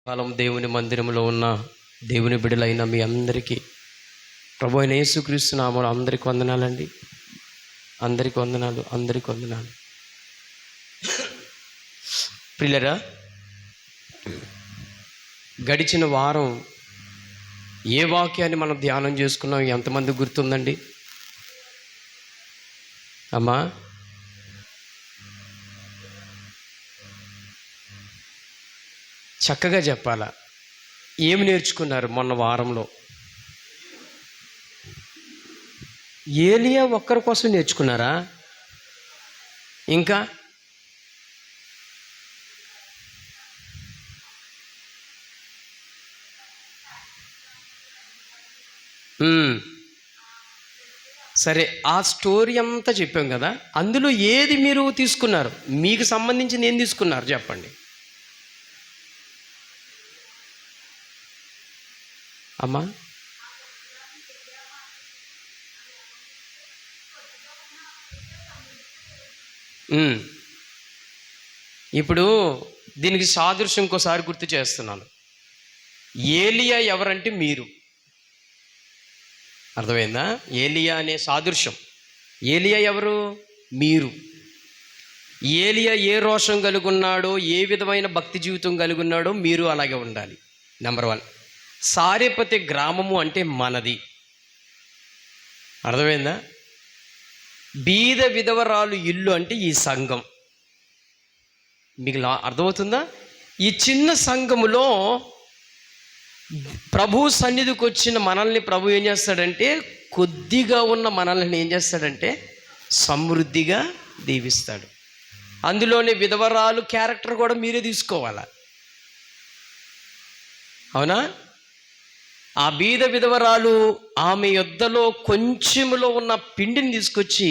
కాలం దేవుని మందిరంలో ఉన్న దేవుని బిడ్డలైన మీ అందరికీ ప్రభు అయిన యేసుక్రీస్తు నామములో అందరికి వందనాలండి. అందరికి వందనాలు. ప్రియులారా, గడిచిన వారం ఏ వాక్యాన్ని మనం ధ్యానం చేసుకున్నాం ఎంతమంది గుర్తుందండి? అమ్మా, చక్కగా చెప్పాలా. ఏమి నేర్చుకున్నారు మొన్న వారంలో? ఏలియా ఒక్కరి కోసం నేర్చుకున్నారా? ఇంకా సరే, ఆ స్టోరీ అంతా చెప్పాం కదా, అందులో ఏది మీరు తీసుకున్నారు? మీకు సంబంధించింది ఏం తీసుకున్నారు చెప్పండి అమ్మా. ఇప్పుడు దీనికి సాదృశ్యం ఇంకోసారి గుర్తు చేస్తున్నాను. ఏలియా ఎవరంటే మీరు. అర్థమైందా? ఏలియా అనే సాదృశ్యం. ఏలియా ఎవరు? మీరు. ఏలియా ఏ రోషం కలిగి ఉన్నాడో, ఏ విధమైన భక్తి జీవితం కలిగి ఉన్నాడో మీరు అలాగే ఉండాలి. నెంబర్ 1. సారెపతి గ్రామము అంటే మనది. అర్థమైందా? బీద విధవరాలు ఇల్లు అంటే ఈ సంఘం. మీకు అర్థమవుతుందా? ఈ చిన్న సంఘములో ప్రభు సన్నిధికి వచ్చిన మనల్ని ప్రభు ఏం చేస్తాడంటే, కొద్దిగా ఉన్న మనల్ని ఏం చేస్తాడంటే సమృద్ధిగా దీవిస్తాడు. అందులోనే విధవరాలు క్యారెక్టర్ కూడా మీరే తీసుకోవాలా. అవునా? ఆ బీద విధవరాలు ఆమె యొద్దలో కొంచెములో ఉన్న పిండిని తీసుకొచ్చి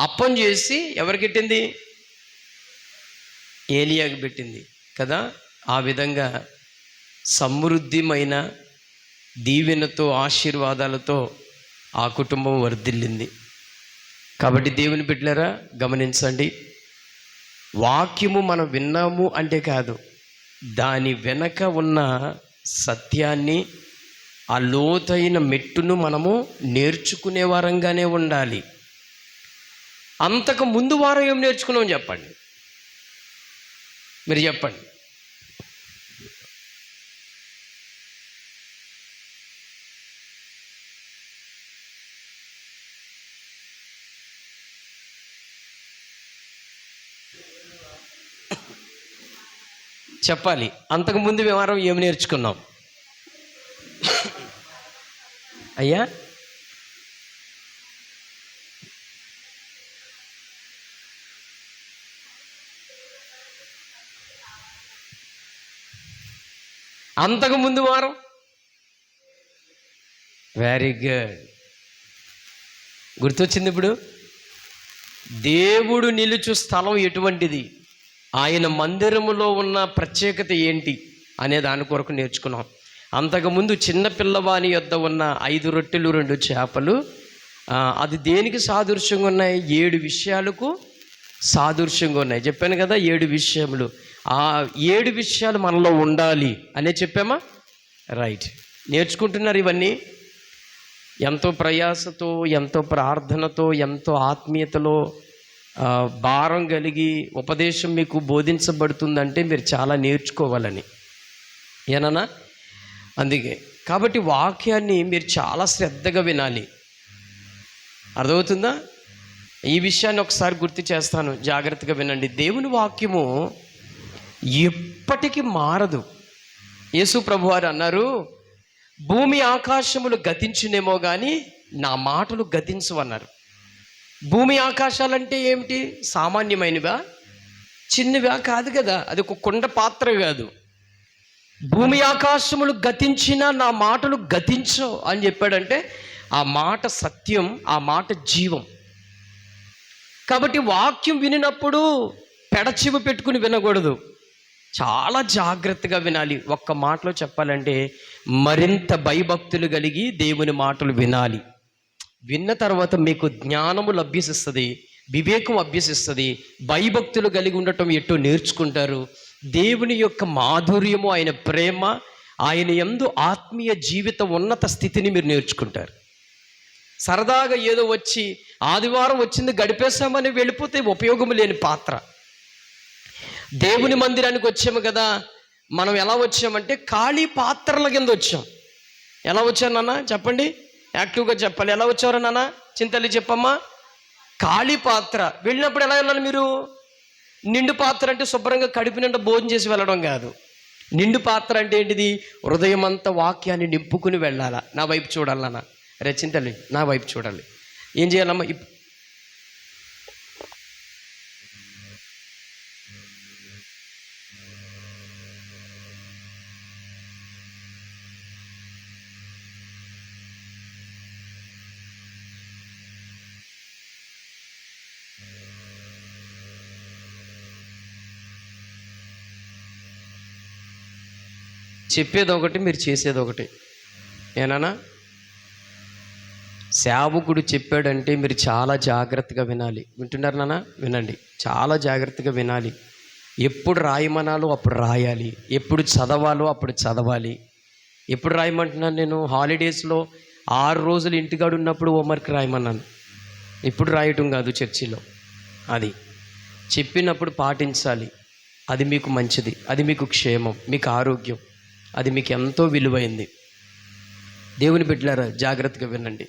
అప్పం చేసి ఎవరికి పెట్టింది? ఏలియాకి పెట్టింది కదా. ఆ విధంగా సమృద్ధిమైన దీవెనతో, ఆశీర్వాదాలతో ఆ కుటుంబం వర్ధిల్లింది. కాబట్టి దేవుని బిడ్డలారా, గమనించండి. వాక్యము మనం విన్నాము అంటే కాదు, దాని వెనక ఉన్న సత్యాన్ని, ఆ లోతైన మెట్టును మనము నేర్చుకునే వారంగానే ఉండాలి. అంతకు ముందు వారం ఏం నేర్చుకున్నాం చెప్పండి? మీరు చెప్పండి. చెప్పాలి. అంతకుముందు వారం ఏమి నేర్చుకున్నాం అయ్యా? అంతకుముందు వారం వెరీ గుడ్, గుర్తొచ్చింది. ఇప్పుడు దేవుడు నిలుచు స్థలం ఎటువంటిది, ఆయన మందిరములో ఉన్న ప్రత్యేకత ఏంటి అనే దాని కొరకు నేర్చుకున్నాం. అంతకుముందు చిన్న పిల్లవాని యొద్ద ఉన్న 5 రొట్టెలు 2 చేపలు, అది దేనికి సాదృశ్యంగా ఉన్నాయి? 7 విషయాలకు సాదృశ్యంగా ఉన్నాయి. చెప్పాను కదా, 7 విషయములు. ఆ 7 విషయాలు మనలో ఉండాలి అనే చెప్పామా? రైట్. నేర్చుకుంటున్నారు ఇవన్నీ. ఎంతో ప్రయాసతో, ఎంతో ప్రార్థనతో, ఎంతో ఆత్మీయతలో భారం కలిగి ఉపదేశం మీకు బోధించబడుతుందంటే మీరు చాలా నేర్చుకోవాలని. ఏనన్నా? అందుకే కాబట్టి వాక్యాన్ని మీరు చాలా శ్రద్ధగా వినాలి. అర్థమవుతుందా? ఈ విషయాన్ని ఒకసారి గుర్తు చేస్తాను, జాగ్రత్తగా వినండి. దేవుని వాక్యము ఎప్పటికీ మారదు. యేసు ప్రభువారు అన్నారు, భూమి ఆకాశములు గతించునేమో కానీ నా మాటలు గతించవన్నారు. భూమి ఆకాశాలంటే ఏమిటి? సామాన్యమైనవా, చిన్నవా? కాదు కదా. అది ఒక కుండ పాత్ర కాదు. భూమి ఆకాశములు గతించినా నా మాటలు గతించవు అని చెప్పాడంటే ఆ మాట సత్యం, ఆ మాట జీవం. కాబట్టి వాక్యం వినినప్పుడు పెడచెవి పెట్టుకుని వినకూడదు, చాలా జాగ్రత్తగా వినాలి. ఒక్క మాటలో చెప్పాలంటే మరింత భయభక్తులు కలిగి దేవుని మాటలు వినాలి. విన్న తర్వాత మీకు జ్ఞానము లభ్యసిస్తుంది, వివేకం అభ్యసిస్తుంది, భయభక్తులు కలిగి ఉండటం ఎట్టో నేర్చుకుంటారు. దేవుని యొక్క మాధుర్యము, ఆయన ప్రేమ, ఆయన యందు ఆత్మీయ జీవిత ఉన్నత స్థితిని మీరు నేర్చుకుంటారు. సరదాగా ఏదో వచ్చి ఆదివారం వచ్చింది గడిపేశామని వెళ్ళిపోతే ఉపయోగం లేని పాత్ర. దేవుని మందిరానికి వచ్చాము కదా, మనం ఎలా వచ్చామంటే ఖాళీ పాత్రల కింద వచ్చాం. ఎలా వచ్చారు నాన్న చెప్పండి, యాక్టివ్గా చెప్పాలి. ఎలా వచ్చారు నాన్న? చింతల్లి చెప్పమ్మా. ఖాళీ పాత్ర. వెళ్ళినప్పుడు ఎలా వెళ్ళాలి మీరు? నిండు పాత్ర అంటే శుభ్రంగా కడుపు నిండా భోజనం చేసి వెళ్ళడం కాదు. నిండు పాత్ర అంటే ఏంటిది? హృదయం అంతా వాక్యాన్ని నింపుకుని వెళ్ళాలా. నా వైపు చూడాలన్నా, చింతల్లి నా వైపు చూడాలి. ఏం చేయాలమ్మా? చెప్పేది ఒకటి, మీరు చేసేది ఒకటి. ఏనా? సేవకుడు చెప్పాడంటే మీరు చాలా జాగ్రత్తగా వినాలి. వింటున్నారు నాన్న? వినండి, చాలా జాగ్రత్తగా వినాలి. ఎప్పుడు రాయమనాలో అప్పుడు రాయాలి, ఎప్పుడు చదవాలో అప్పుడు చదవాలి. ఎప్పుడు రాయమంటున్నాను నేను? హాలిడేస్లో 6 రోజులు ఇంటికాడ ఉన్నప్పుడు హోంవర్క్ రాయమన్నాను. ఇప్పుడు రాయటం కాదు చర్చిలో. అది చెప్పినప్పుడు పాటించాలి. అది మీకు మంచిది, అది మీకు క్షేమం, మీకు ఆరోగ్యం, అది మీకు ఎంతో విలువైంది. దేవుని బిడ్డలారా జాగ్రత్తగా వినండి.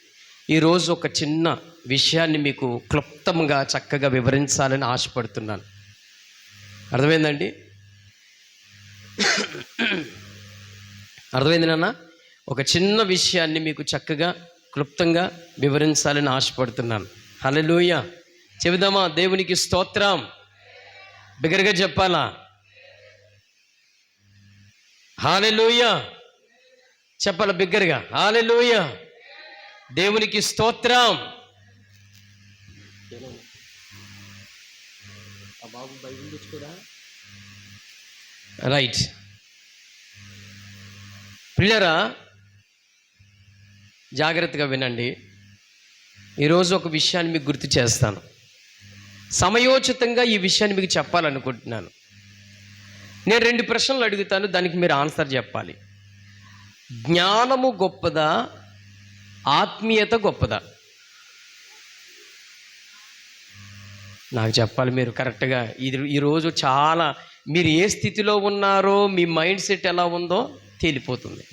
ఈరోజు ఒక చిన్న విషయాన్ని మీకు క్లుప్తంగా చక్కగా వివరించాలని ఆశపడుతున్నాను. అర్థమైందండి? అర్థమైంది నాన్న? ఒక చిన్న విషయాన్ని మీకు చక్కగా క్లుప్తంగా వివరించాలని ఆశపడుతున్నాను. హల్లెలూయా చెబుదామా? దేవునికి స్తోత్రం. బిగ్గరగా చెప్పాలా? హల్లెలూయా చెప్పాల బిగ్గరగా. హల్లెలూయా దేవునికి స్తోత్రం. రైట్ పిల్లరా, జాగ్రత్తగా వినండి. ఈరోజు ఒక విషయాన్ని మీకు గుర్తు చేస్తాను. సమయోచితంగా ఈ విషయాన్ని మీకు చెప్పాలనుకుంటున్నాను. నేను 2 ప్రశ్నలు అడుగుతాను, దానికి మీరు ఆన్సర్ చెప్పాలి. జ్ఞానము గొప్పదా, ఆత్మీయత గొప్పదా? నాకు చెప్పాలి మీరు కరెక్ట్గా. ఈరోజు చాలా మీరు ఏ స్థితిలో ఉన్నారో, మీ మైండ్ సెట్ ఎలా ఉందో తేలిపోతుంది.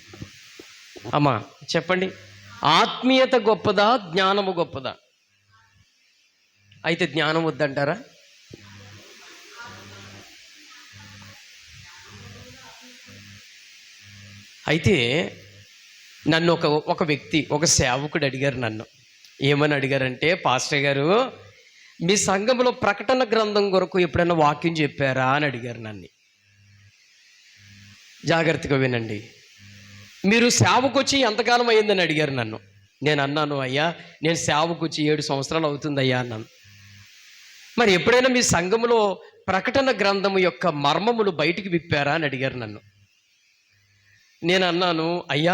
అమ్మా చెప్పండి, ఆత్మీయత గొప్పదా, జ్ఞానము గొప్పదా? అయితే జ్ఞానం వద్దంటారా? అయితే నన్ను ఒక వ్యక్తి, ఒక సేవకుడు అడిగారు. నన్ను ఏమని అడిగారంటే, పాస్టర్ గారు మీ సంఘంలో ప్రకటన గ్రంథం కొరకు ఎప్పుడైనా వాక్యం చెప్పారా అని అడిగారు నన్ను. జాగ్రత్తగా వినండి. మీరు సేవకు వచ్చి ఎంతకాలం అయ్యిందని అడిగారు నన్ను. నేను అన్నాను, అయ్యా నేను సేవకు వచ్చి 7 సంవత్సరాలు అవుతుంది అయ్యా అన్నాను. మరి ఎప్పుడైనా మీ సంఘంలో ప్రకటన గ్రంథము యొక్క మర్మములు బయటికి విప్పారా అని అడిగారు నన్ను. నేను అన్నాను, అయ్యా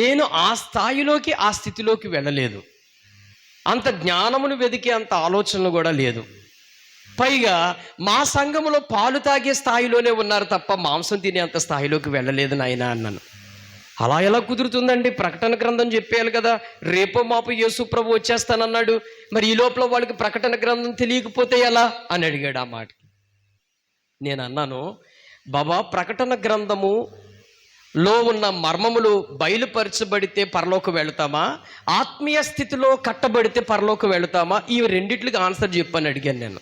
నేను ఆ స్థాయిలోకి, ఆ స్థితిలోకి వెళ్ళలేదు. అంత జ్ఞానమును వెదికే అంత ఆలోచనలు కూడా లేదు. పైగా మా సంఘములో పాలు తాగే స్థాయిలోనే ఉన్నారు తప్ప మాంసం తినే అంత స్థాయిలోకి వెళ్ళలేదు నాయన అన్నాను. అలా ఎలా కుదురుతుందండి? ప్రకటన గ్రంథం చెప్పేయాలి కదా. రేపో మాపు యేసు ప్రభు వచ్చేస్తానన్నాడు. మరి ఈ లోపల వాళ్ళకి ప్రకటన గ్రంథం తెలియకపోతే ఎలా అని అడిగాడు. ఆ మాటకి నేను అన్నాను, బాబా ప్రకటన గ్రంథము లో ఉన్న మర్మములు బయలుపరచబడితే పరలోకి వెళతామా, ఆత్మీయ స్థితిలో కట్టబడితే పరలోకి వెళతామా? ఈ రెండిట్లకి ఆన్సర్ చెప్పని అడిగాను నేను.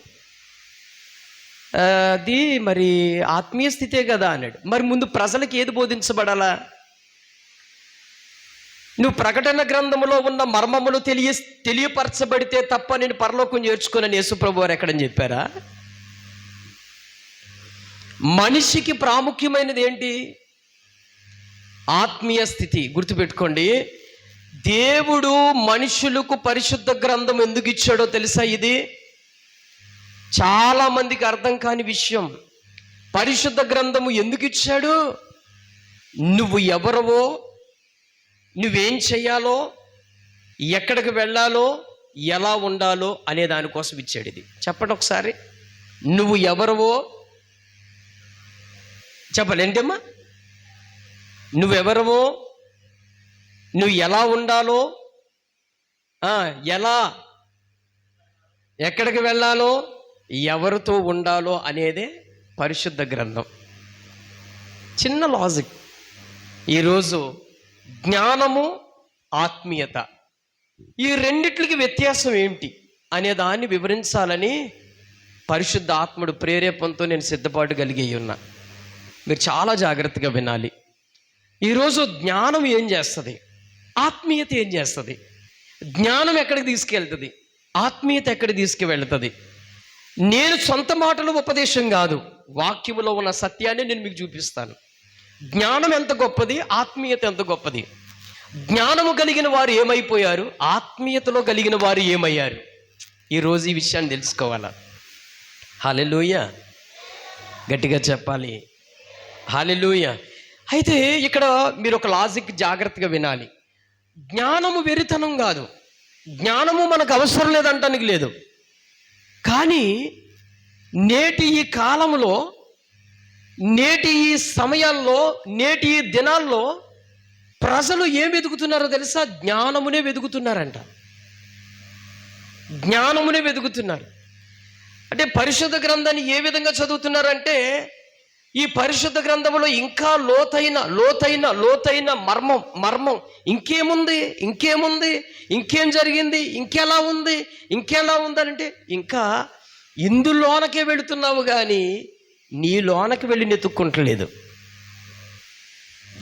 అది మరి ఆత్మీయ స్థితే కదా అన్నాడు. మరి ముందు ప్రజలకు ఏది బోధించబడాలా? నువ్వు ప్రకటన గ్రంథములో ఉన్న మర్మములు తెలియపరచబడితే తప్ప నేను పరలోకం చేర్చుకున్నాను యేసుప్రభు వారు ఎక్కడని చెప్పారా? మనిషికి ప్రాముఖ్యమైనది ఏంటి? ఆత్మీయ స్థితి. గుర్తుపెట్టుకోండి, దేవుడు మనుషులకు పరిశుద్ధ గ్రంథం ఎందుకు ఇచ్చాడో తెలుసా? ఇది చాలా మందికి అర్థం కాని విషయం. పరిశుద్ధ గ్రంథము ఎందుకు ఇచ్చాడు? నువ్వు ఎవరవో, నువ్వేం చెయ్యాలో, ఎక్కడికి వెళ్ళాలో, ఎలా ఉండాలో అనే దానికోసం ఇచ్చాడు ఇది. చెప్పండి ఒకసారి, నువ్వు ఎవరవో, చెప్పాలి ఏంటమ్మా? నువ్వెవరవో, నువ్వు ఎలా ఉండాలో, ఎలా ఎక్కడికి వెళ్ళాలో, ఎవరితో ఉండాలో అనేదే పరిశుద్ధ గ్రంథం. చిన్న లాజిక్. ఈరోజు జ్ఞానము, ఆత్మీయత, ఈ రెండిట్లకి వ్యత్యాసం ఏంటి అనే దాన్ని వివరించాలని పరిశుద్ధ ఆత్ముడు ప్రేరేపణతో నేను సిద్ధపాటు కలిగి ఉన్నా. మీరు చాలా జాగ్రత్తగా వినాలి. ఈరోజు జ్ఞానం ఏం చేస్తుంది, ఆత్మీయత ఏం చేస్తుంది? జ్ఞానం ఎక్కడికి తీసుకెళ్తుంది, ఆత్మీయత ఎక్కడికి తీసుకువెళ్తుంది? నేను సొంత మాటలు ఉపదేశం కాదు, వాక్యములో ఉన్న సత్యాన్ని నేను మీకు చూపిస్తాను. జ్ఞానం ఎంత గొప్పది, ఆత్మీయత ఎంత గొప్పది. జ్ఞానము కలిగిన వారు ఏమైపోయారు, ఆత్మీయతలో కలిగిన వారు ఏమయ్యారు? ఈరోజు ఈ విషయాన్ని తెలుసుకోవాలా. హల్లెలూయా, గట్టిగా చెప్పాలి హల్లెలూయా. అయితే ఇక్కడ మీరు ఒక లాజిక్ జాగ్రత్తగా వినాలి. జ్ఞానము వెరితనం కాదు, జ్ఞానము మనకు అవసరం లేదంటానికి లేదు. కానీ నేటి ఈ కాలంలో, నేటి ఈ సమయాల్లో, నేటి ఈ దినాల్లో ప్రజలు ఏం వెతుకుతున్నారో తెలుసా? జ్ఞానమునే వెతుకుతున్నారంట. జ్ఞానమునే వెతుకుతున్నారు. అంటే పరిశుద్ధ గ్రంథాన్ని ఏ విధంగా చదువుతున్నారంటే, ఈ పరిశుద్ధ గ్రంథంలో ఇంకా లోతైన మర్మం ఇంకేముంది, ఇంకేం జరిగింది, ఇంకెలా ఉంది అంటే, ఇంకా ఇందులోనకే వెళుతున్నావు కానీ నీ లోనకి వెళ్ళి నెతుక్కుంటలేదు.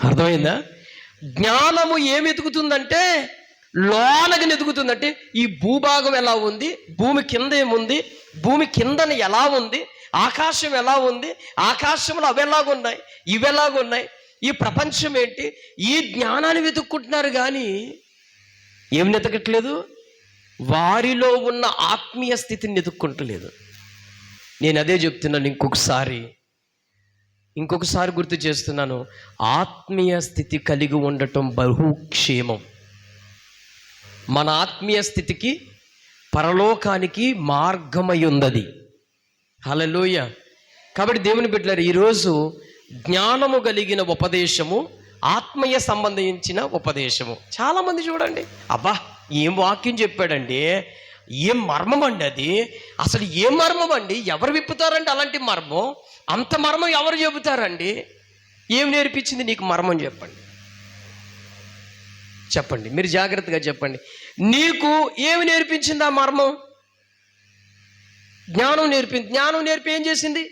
అర్థమైందా? జ్ఞానము ఏమి ఎతుకుతుందంటే లోనకి నెతుకుతుందంటే, ఈ భూభాగం ఎలా ఉంది, భూమి కింద ఏముంది, భూమి కిందన ఎలా ఉంది, ఆకాశం ఎలా ఉంది, ఆకాశంలో అవి ఎలాగున్నాయి, ఇవి ఎలాగున్నాయి, ఈ ప్రపంచం ఏంటి, ఈ జ్ఞానాన్ని వెతుక్కుంటున్నారు. కానీ ఏం వెతకట్లేదు, వారిలో ఉన్న ఆత్మీయ స్థితిని వెతుక్కుంటలేదు. నేను అదే చెప్తున్నాను, ఇంకొకసారి గుర్తు చేస్తున్నాను. ఆత్మీయ స్థితి కలిగి ఉండటం బహుక్షేమం. మన ఆత్మీయ స్థితికి పరలోకానికి మార్గమై ఉన్నది. హల్లెలూయా. కాబట్టి దేవుని బిడ్డలారా, ఈరోజు జ్ఞానము కలిగిన ఉపదేశము, ఆత్మీయ సంబంధించిన ఉపదేశము. చాలామంది చూడండి, అబ్బా ఏం వాక్యం చెప్పాడండి, ఏం మర్మం అండి అది, అసలు ఏం మర్మం అండి, ఎవరు విప్పుతారండి అలాంటి మర్మం, అంత మర్మం ఎవరు చెబుతారండి? ఏం నేర్పించింది నీకు మర్మం? చెప్పండి, మీరు జాగ్రత్తగా చెప్పండి. నీకు ఏమి నేర్పించింది ఆ మర్మం? జ్ఞానం నేర్పి ఏం చేసింది?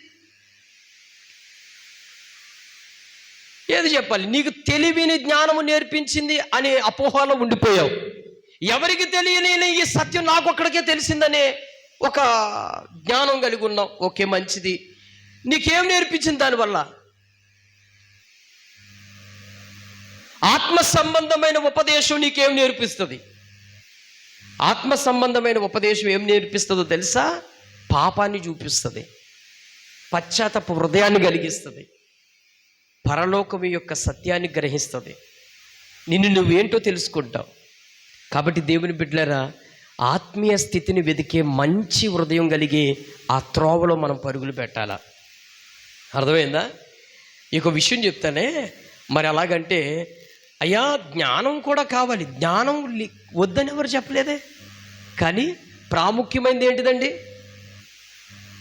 ఏది చెప్పాలి? నీకు తెలివిని జ్ఞానము నేర్పించింది అనే అపోహలో ఉండిపోయావు. ఎవరికి తెలియని ఈ సత్యం నాకు ఒక్కడికే తెలిసిందనే ఒక జ్ఞానం కలిగి ఉన్నావు. ఓకే, మంచిది. నీకేం నేర్పించింది దానివల్ల? ఆత్మ సంబంధమైన ఉపదేశం నీకేం నేర్పిస్తుంది? ఆత్మ సంబంధమైన ఉపదేశం ఏం నేర్పిస్తుందో తెలుసా? పాపాన్ని చూపిస్తుంది, పశ్చాత్తాప హృదయాన్ని కలిగిస్తుంది, పరలోకం యొక్క సత్యాన్ని గ్రహిస్తుంది, నిన్ను నువ్వేంటో తెలుసుకుంటావు. కాబట్టి దేవుని బిడ్డలారా, ఆత్మీయ స్థితిని వెతికే మంచి హృదయం కలిగి ఆ త్రోవలో మనం పరుగులు పెట్టాలా. అర్థమైందా? ఇక విషయం చెప్తానే. మరి అలాగంటే అయ్యా జ్ఞానం కూడా కావాలి, జ్ఞానం వద్దని ఎవరు చెప్పలేదే. కానీ ప్రాముఖ్యమైనది ఏంటిదండి?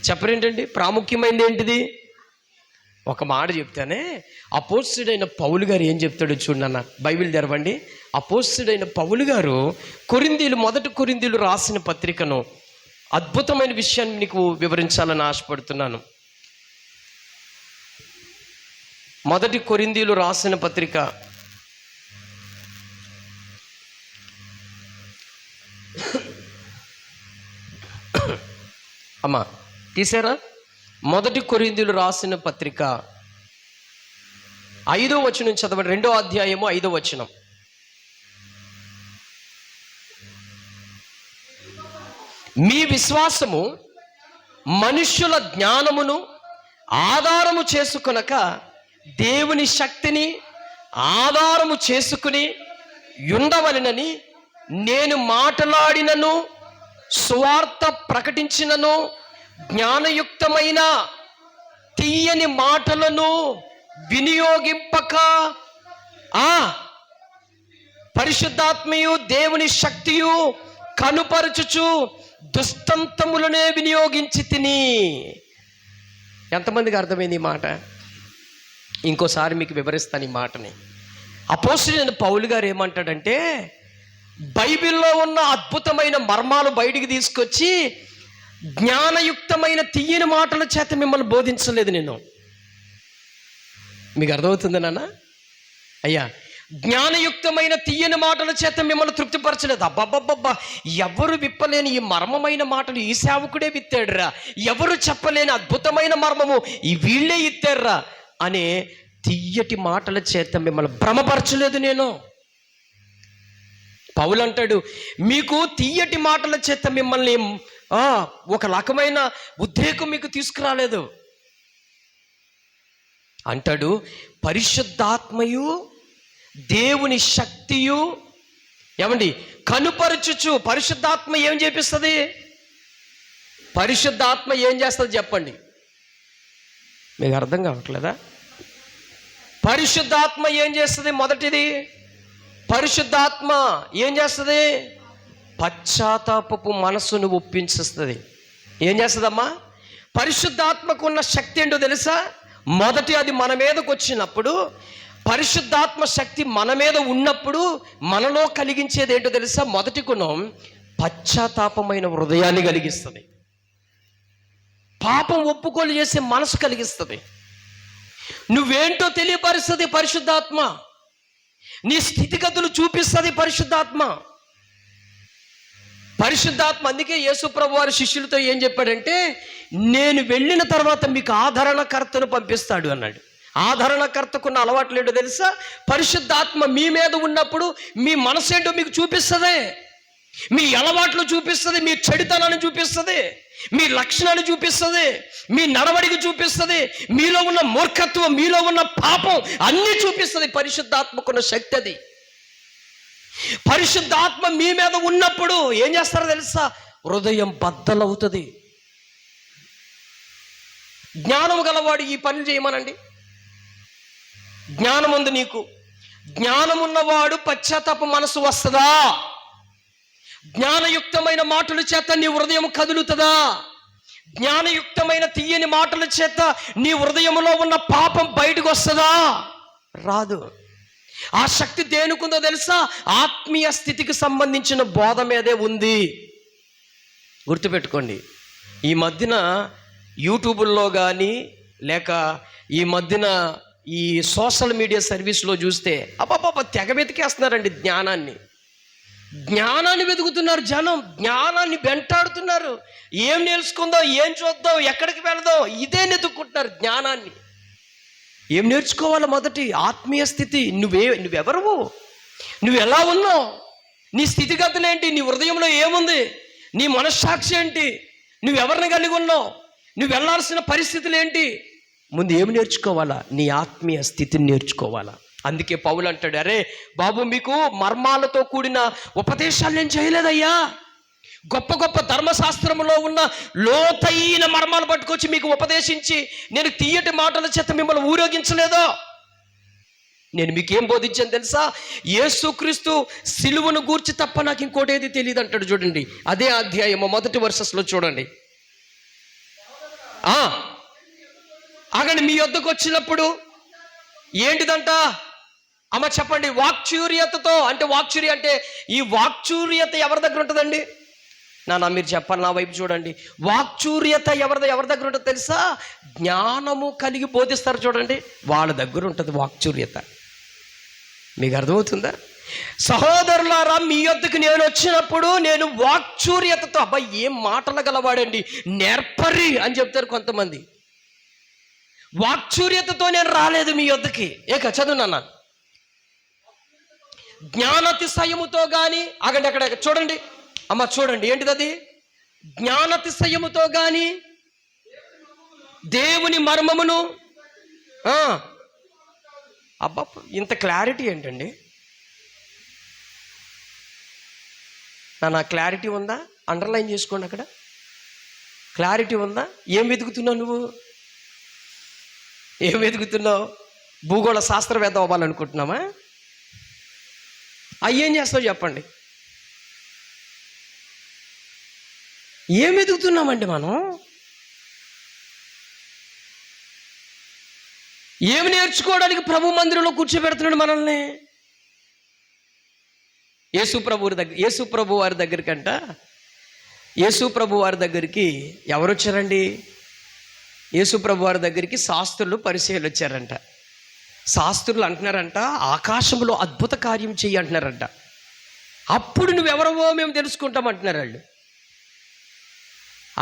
చెప్పరేంటండి? ప్రాముఖ్యమైనది ఏంటిది? ఒక మాట చెప్తానే. అపోస్తలుడైన పౌలు గారు ఏం చెప్తాడో చూడన్న, బైబిల్ తెరవండి. అపోస్తలుడైన పౌలు గారు మొదటి కొరింథీయులు రాసిన పత్రికను, అద్భుతమైన విషయాన్ని మీకు వివరించాలని ఆశపడుతున్నాను. మొదటి కొరింథీయులు రాసిన పత్రిక అమ్మా తీసారా? మొదటి కొరింథీయులు రాసిన పత్రిక 5వ వచనం చదవండి. 2వ అధ్యాయము 5వ వచనం. మీ విశ్వాసము మనుష్యుల జ్ఞానమును ఆధారము చేసుకొనక దేవుని శక్తిని ఆధారము చేసుకుని ఉండవలెనని నేను మాట్లాడినను సువార్త ప్రకటించినను జ్ఞానయుక్తమైన తీయని మాటలను వినియోగింపక పరిశుద్ధాత్మయు దేవుని శక్తియు కనుపరచుచు దుష్టంతములనే వినియోగించి తిని. ఎంతమందికి అర్థమైంది ఈ మాట? ఇంకోసారి మీకు వివరిస్తాను ఈ మాటని. అపోస్తలుడైన పౌలు గారు ఏమంటాడంటే, బైబిల్లో ఉన్న అద్భుతమైన మర్మాలు బయటికి తీసుకొచ్చి జ్ఞానయుక్తమైన తీయని మాటల చేత మిమ్మల్ని బోధించలేదు నేను. మీకు అర్థమవుతుంది నాన్న? అయ్యా, జ్ఞానయుక్తమైన తీయని మాటల చేత మిమ్మల్ని తృప్తిపరచలేదు. అబ్బబ్బబ్బబ్బా, ఎవరు విప్పలేని ఈ మర్మమైన మాటలు ఈ సేవకుడే విత్తాడురా, ఎవరు చెప్పలేని అద్భుతమైన మర్మము ఈ వీళ్ళే ఇత్తారురా అనే తీయటి మాటల చేత మిమ్మల్ని భ్రమపరచలేదు నేను. పౌలు అంటాడు, మీకు తీయటి మాటల చేత మిమ్మల్ని ఒక రకమైన ఉద్రేకం మీకు తీసుకురాలేదు అంటాడు. పరిశుద్ధాత్మయు దేవుని శక్తియు ఏమండి కనుపరచుచు. పరిశుద్ధాత్మ ఏం చేపిస్తుంది? పరిశుద్ధాత్మ ఏం చేస్తుంది చెప్పండి? మీకు అర్థం కావట్లేదా? పరిశుద్ధాత్మ ఏం చేస్తుంది? మొదటిది, పరిశుద్ధాత్మ ఏం చేస్తుంది? పశ్చాత్తాపపు మనస్సును ఒప్పించేస్తుంది. ఏం చేస్తుందమ్మా? పరిశుద్ధాత్మకు ఉన్న శక్తి ఏంటో తెలుసా? మొదటి, అది మన మీదకి వచ్చినప్పుడు, పరిశుద్ధాత్మ శక్తి మన మీద ఉన్నప్పుడు మనలో కలిగించేది ఏంటో తెలుసా? మొదటి గుణం పశ్చాత్తాపమైన హృదయాన్ని కలిగిస్తుంది. పాపం ఒప్పుకోలు చేసే మనసు కలిగిస్తుంది. నువ్వేంటో తెలియపరుస్తుంది పరిశుద్ధాత్మ. నీ స్థితిగతులు చూపిస్తుంది పరిశుద్ధాత్మ. పరిశుద్ధాత్మ అందుకే యేసు ప్రభు వారి శిష్యులతో ఏం చెప్పాడంటే, నేను వెళ్ళిన తర్వాత మీకు ఆదరణకర్తను పంపిస్తాడు అన్నాడు. ఆదరణకర్తకున్న అలవాట్లు ఏంటో తెలుసా? పరిశుద్ధాత్మ మీ మీద ఉన్నప్పుడు మీ మనసు ఏంటో మీకు చూపిస్తుంది, మీ అలవాట్లు చూపిస్తుంది, మీ చెడుతనాన్ని చూపిస్తుంది, మీ లక్షణాన్ని చూపిస్తుంది, మీ నడవడికి చూపిస్తుంది, మీలో ఉన్న మూర్ఖత్వం, మీలో ఉన్న పాపం అన్నీ చూపిస్తుంది. పరిశుద్ధాత్మకున్న శక్తి అది. పరిశుద్ధాత్మ మీ మీద ఉన్నప్పుడు ఏం చేస్తారో తెలుసా? హృదయం బద్దలవుతుంది. జ్ఞానం గలవాడు ఈ పని చేయమనండి. జ్ఞానం ఉంది నీకు. జ్ఞానం ఉన్నవాడు పశ్చాత్తాప మనసు వస్తుందా? జ్ఞానయుక్తమైన మాటల చేత నీ హృదయం కదులుతుందా? జ్ఞానయుక్తమైన తీయని మాటల చేత నీ హృదయంలో ఉన్న పాపం బయటకు వస్తుందా? రాదు. ఆ శక్తి దేనికుందో తెలుసా? ఆత్మీయ స్థితికి సంబంధించిన బోధ మీదే ఉంది. గుర్తుపెట్టుకోండి. ఈ మధ్యన యూట్యూబుల్లో కానీ లేక ఈ మధ్యన ఈ సోషల్ మీడియా సర్వీస్లో చూస్తే అబ్బాబ్బా తెగ వెతికేస్తున్నారండి జ్ఞానాన్ని. జ్ఞానాన్ని వెతుకుతున్నారు జనం, జ్ఞానాన్ని వెంటాడుతున్నారు. ఏం నేర్చుకుందాం, ఏం చూద్దాం, ఎక్కడికి వెళదాం, ఇదే వెతుక్కుంటున్నారు జ్ఞానాన్ని. ఏం నేర్చుకోవాలి? మొదటి ఆత్మీయ స్థితి. నువ్వెవరు? నువ్వు ఎలా ఉన్నావు? నీ స్థితిగతులు ఏంటి? నీ హృదయంలో ఏముంది? నీ మనస్సాక్షి ఏంటి? నువ్వెవరిని కలిగి ఉన్నావు? నువ్వు వెళ్ళాల్సిన పరిస్థితులు ఏంటి? ముందు ఏమి నేర్చుకోవాలా? నీ ఆత్మీయ స్థితిని నేర్చుకోవాలా. అందుకే పౌలు అంటాడు, అరే బాబు, మీకు మర్మాలతో కూడిన ఉపదేశాలు నేను చేయలేదయ్యా. గొప్ప గొప్ప ధర్మశాస్త్రంలో ఉన్న లోతైన మర్మాలు పట్టుకొచ్చి మీకు ఉపదేశించి నేను తీయటి మాటల చేత మిమ్మల్ని ఊరేగించలేదో. నేను మీకేం బోధించాను తెలుసా? యేసుక్రీస్తు సిలువను గూర్చి తప్ప నాకు ఇంకోటి ఏది తెలియదు అంటాడు. చూడండి, అదే అధ్యాయము మొదటి వర్సెస్లో చూడండి. ఆగండి, మీ యొద్దకు వచ్చినప్పుడు ఏంటిదంట అమ్మ చెప్పండి? వాక్చూర్యతతో. అంటే వాక్చూర్య అంటే, ఈ వాక్చూర్యత ఎవరి దగ్గర ఉంటుందండి? మీరు చెప్పాలి, నా వైపు చూడండి. వాక్చూర్యత ఎవరి దగ్గర ఉంటుంది తెలుసా? జ్ఞానము కలిగి బోధిస్తారు చూడండి, వాళ్ళ దగ్గర ఉంటుంది వాక్చూర్యత. మీకు అర్థమవుతుందా? సహోదరులారా, మీ యొద్దకు నేను వచ్చినప్పుడు నేను వాక్చూర్యతతో, అబ్బాయి ఏం మాటలు గలవాడండి, నేర్పరి అని చెప్తారు కొంతమంది. వాక్చూర్యతతో నేను రాలేదు మీ యొద్దకి. చదువునన్నా. జ్ఞానతిశయముతో కానీ, ఆగండి అక్కడ చూడండి అమ్మ, చూడండి ఏంటిది అది? జ్ఞానతిశయముతో కానీ దేవుని మర్మమును. అబ్బా, ఇంత క్లారిటీ ఏంటండి? నా క్లారిటీ ఉందా? అండర్లైన్ చేసుకోండి అక్కడ. క్లారిటీ ఉందా? ఏం వెతుకుతున్నావు నువ్వు? ఏం వెతుకుతున్నావు? భూగోళ శాస్త్రవేత్త అవ్వాలనుకుంటున్నామా? ఏం చేస్తావు చెప్పండి? ఏం ఎదుగుతున్నామండి మనం? ఏమి నేర్చుకోవడానికి ప్రభు మందిరంలో కూర్చోబెడుతున్నాడు మనల్ని? యేసు ప్రభు వారి దగ్గరికంట, యేసు ప్రభు వారి దగ్గరికి ఎవరు వచ్చారండి? యేసు ప్రభు వారి దగ్గరికి శాస్త్రులు, పరిసయ్యులు వచ్చారంట. శాస్త్రులు అంటున్నారంట, ఆకాశంలో అద్భుత కార్యం చెయ్యి అంటున్నారంట. అప్పుడు నువ్వెవరవో మేము తెలుసుకుంటాం అంటున్నారు వాళ్ళు.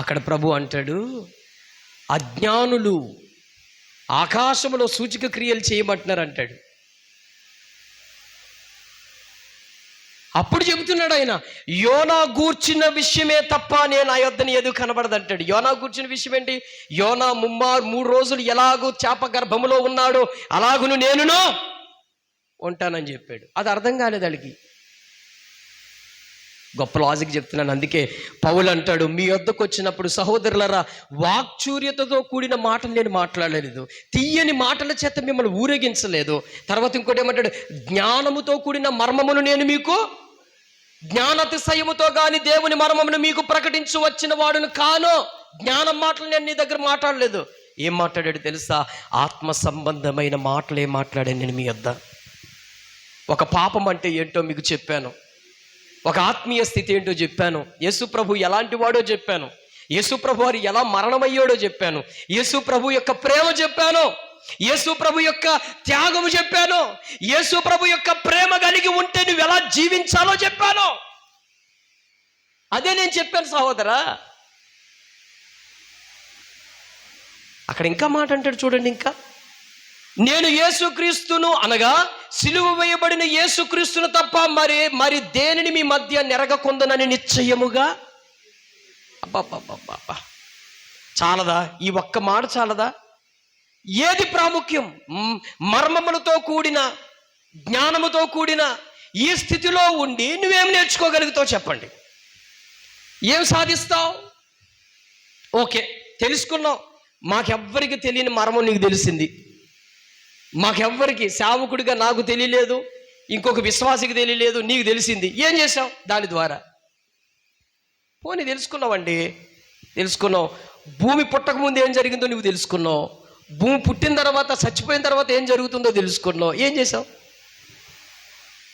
అక్కడ ప్రభు అంటాడు, అజ్ఞానులు ఆకాశంలో సూచక క్రియలు చేయమంటున్నారు అంటాడు. అప్పుడు చెబుతున్నాడు ఆయన, యోనా గూర్చిన విషయమే తప్ప నేను ఆ యొద్దని ఎదుగు కనబడదు అంటాడు. యోనా గూర్చిన విషయం ఏంటి? యోనా 3 రోజులు ఎలాగూ చేప గర్భములో ఉన్నాడో అలాగును నేనును ఉంటానని చెప్పాడు. అది అర్థం కాలేదు వాళ్ళకి. గొప్ప లాజిక్ చెప్తున్నాను. అందుకే పౌలు అంటాడు, మీ వద్దకు వచ్చినప్పుడు సహోదరులరా, వాక్చూర్యతతో కూడిన మాటలు నేను మాట్లాడలేదు, తీయని మాటల చేత మిమ్మల్ని ఊరేగించలేదు. తర్వాత ఇంకోటి ఏమంటాడు, జ్ఞానముతో కూడిన మర్మమును నేను మీకు, జ్ఞానతిశయముతో కానీ దేవుని మర్మమును మీకు ప్రకటించు వచ్చిన వాడును కాను. జ్ఞానం మాటలు నేను నీ దగ్గర మాట్లాడలేదు. ఏం మాట్లాడాడు తెలుసా? ఆత్మ సంబంధమైన మాటలే మాట్లాడాను నేను మీ వద్ద. ఒక పాపం అంటే ఏంటో మీకు చెప్పాను, ఒక ఆత్మీయ స్థితి ఏంటో చెప్పాను, యేసు ప్రభు ఎలాంటి వాడో చెప్పాను, యేసు ప్రభు వారు ఎలా మరణమయ్యాడో చెప్పాను, యేసు ప్రభు యొక్క ప్రేమ చెప్పాను, యేసు ప్రభు యొక్క త్యాగము చెప్పాను, యేసు ప్రభు యొక్క ప్రేమ కలిగి ఉంటే నువ్వు ఎలా జీవించాలో చెప్పాను. అదే నేను చెప్పాను సహోదరా. అక్కడ ఇంకా మాట అంటాడు చూడండి, ఇంకా నేను యేసుక్రీస్తును అనగా సిలువ వేయబడిన యేసుక్రీస్తును తప్ప మరి దేనిని మీ మధ్య నెరగకుందనని నిశ్చయముగా. అబ్బా, చాలదా? ఈ ఒక్క మాట చాలదా? ఏది ప్రాముఖ్యం? మర్మములతో కూడిన, జ్ఞానముతో కూడిన ఈ స్థితిలో ఉండి నువ్వేం నేర్చుకోగలుగుతావు చెప్పండి? ఏం సాధిస్తావు? ఓకే, తెలుసుకున్నావు, మాకెవ్వరికి తెలియని మర్మం నీకు తెలిసింది, మాకెవ్వరికి, సేవకుడిగా నాకు తెలియలేదు, ఇంకొక విశ్వాసికి తెలియలేదు, నీకు తెలిసింది. ఏం చేసావు దాని ద్వారా? పోనీ తెలుసుకున్నావండి, తెలుసుకున్నావు. భూమి పుట్టక ముందు ఏం జరిగిందో నువ్వు తెలుసుకున్నావు, భూమి పుట్టిన తర్వాత, చచ్చిపోయిన తర్వాత ఏం జరుగుతుందో తెలుసుకున్నావు. ఏం చేసావు?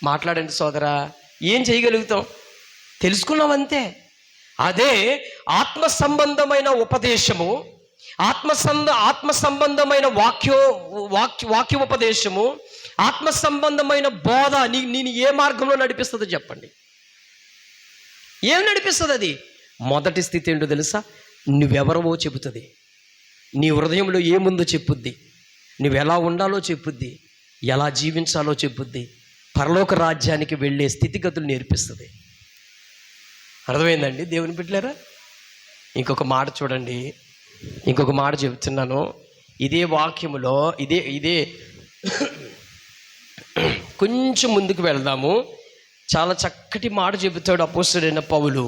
మాట్లాడండి సోదరా, ఏం చేయగలుగుతాం? తెలుసుకున్నావు అంతే. అదే ఆత్మ సంబంధమైన ఉపదేశము, ఆత్మ సంబంధమైన వాక్యోపదేశము, ఆత్మ సంబంధమైన బోధ నేను ఏ మార్గంలో నడిపిస్తుందో చెప్పండి? ఏం నడిపిస్తుంది అది? మొదటి స్థితి ఏంటో తెలుసా? నువ్వెవరవో చెబుతుంది, నీ హృదయంలో ఏముందో చెప్పుద్ది, నువ్వు ఎలా ఉండాలో చెప్పుద్ది, ఎలా జీవించాలో చెప్పుద్ది, పరలోక రాజ్యానికి వెళ్ళే స్థితిగతులు నేర్పిస్తుంది. అర్థమైందండి దేవుని బిడ్డలారా? ఇంకొక మాట చూడండి, ఇంకొక మాట చెబుతున్నాను. ఇదే వాక్యములో ఇదే కొంచెం ముందుకు వెళ్దాము. చాలా చక్కటి మాట చెబుతాడు అపోస్తలుడైన పౌలు.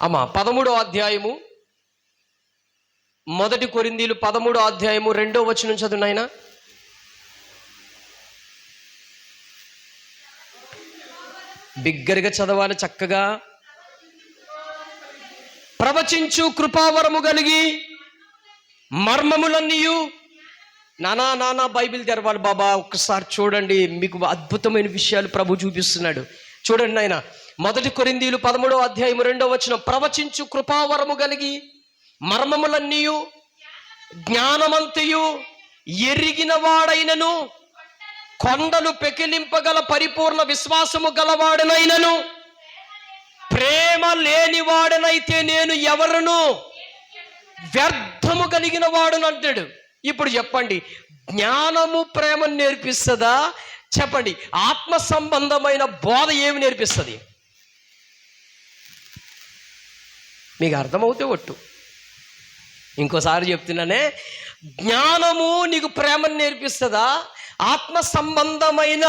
అమ్మా 13వ అధ్యాయము, 1 కొరింథీయులు 13వ అధ్యాయము 2వ వచనం చదువు నాయనా. బిగ్గరగా చదవాలి చక్కగా. ప్రవచించు కృపావరము కలిగి మర్మములన్నీయు. నానా బైబిల్ తెరవాలి బాబా, ఒక్కసారి చూడండి, మీకు అద్భుతమైన విషయాలు ప్రభు చూపిస్తున్నాడు. చూడండి నాయన, 1 కొరింథీయులు 13వ అధ్యాయము 2వ వచనం. ప్రవచించు కృపావరము కలిగి మర్మములన్నీయు జ్ఞానమంతయు ఎరిగిన వాడైనను, కొండలు పెకిలింపగల పరిపూర్ణ విశ్వాసము గలవాడనైనను, ప్రేమ లేనివాడనైతే నేను ఎవరును వ్యర్థము కలిగిన వాడును అంటాడు. ఇప్పుడు చెప్పండి, జ్ఞానము ప్రేమను నేర్పిస్తుందా? చెప్పండి, ఆత్మ సంబంధమైన బోధ ఏమి నేర్పిస్తుంది? మీకు అర్థమవుతే ఒట్టు. ఇంకోసారి చెప్తున్నానే, జ్ఞానము నీకు ప్రేమను నేర్పిస్తుందా? ఆత్మ సంబంధమైన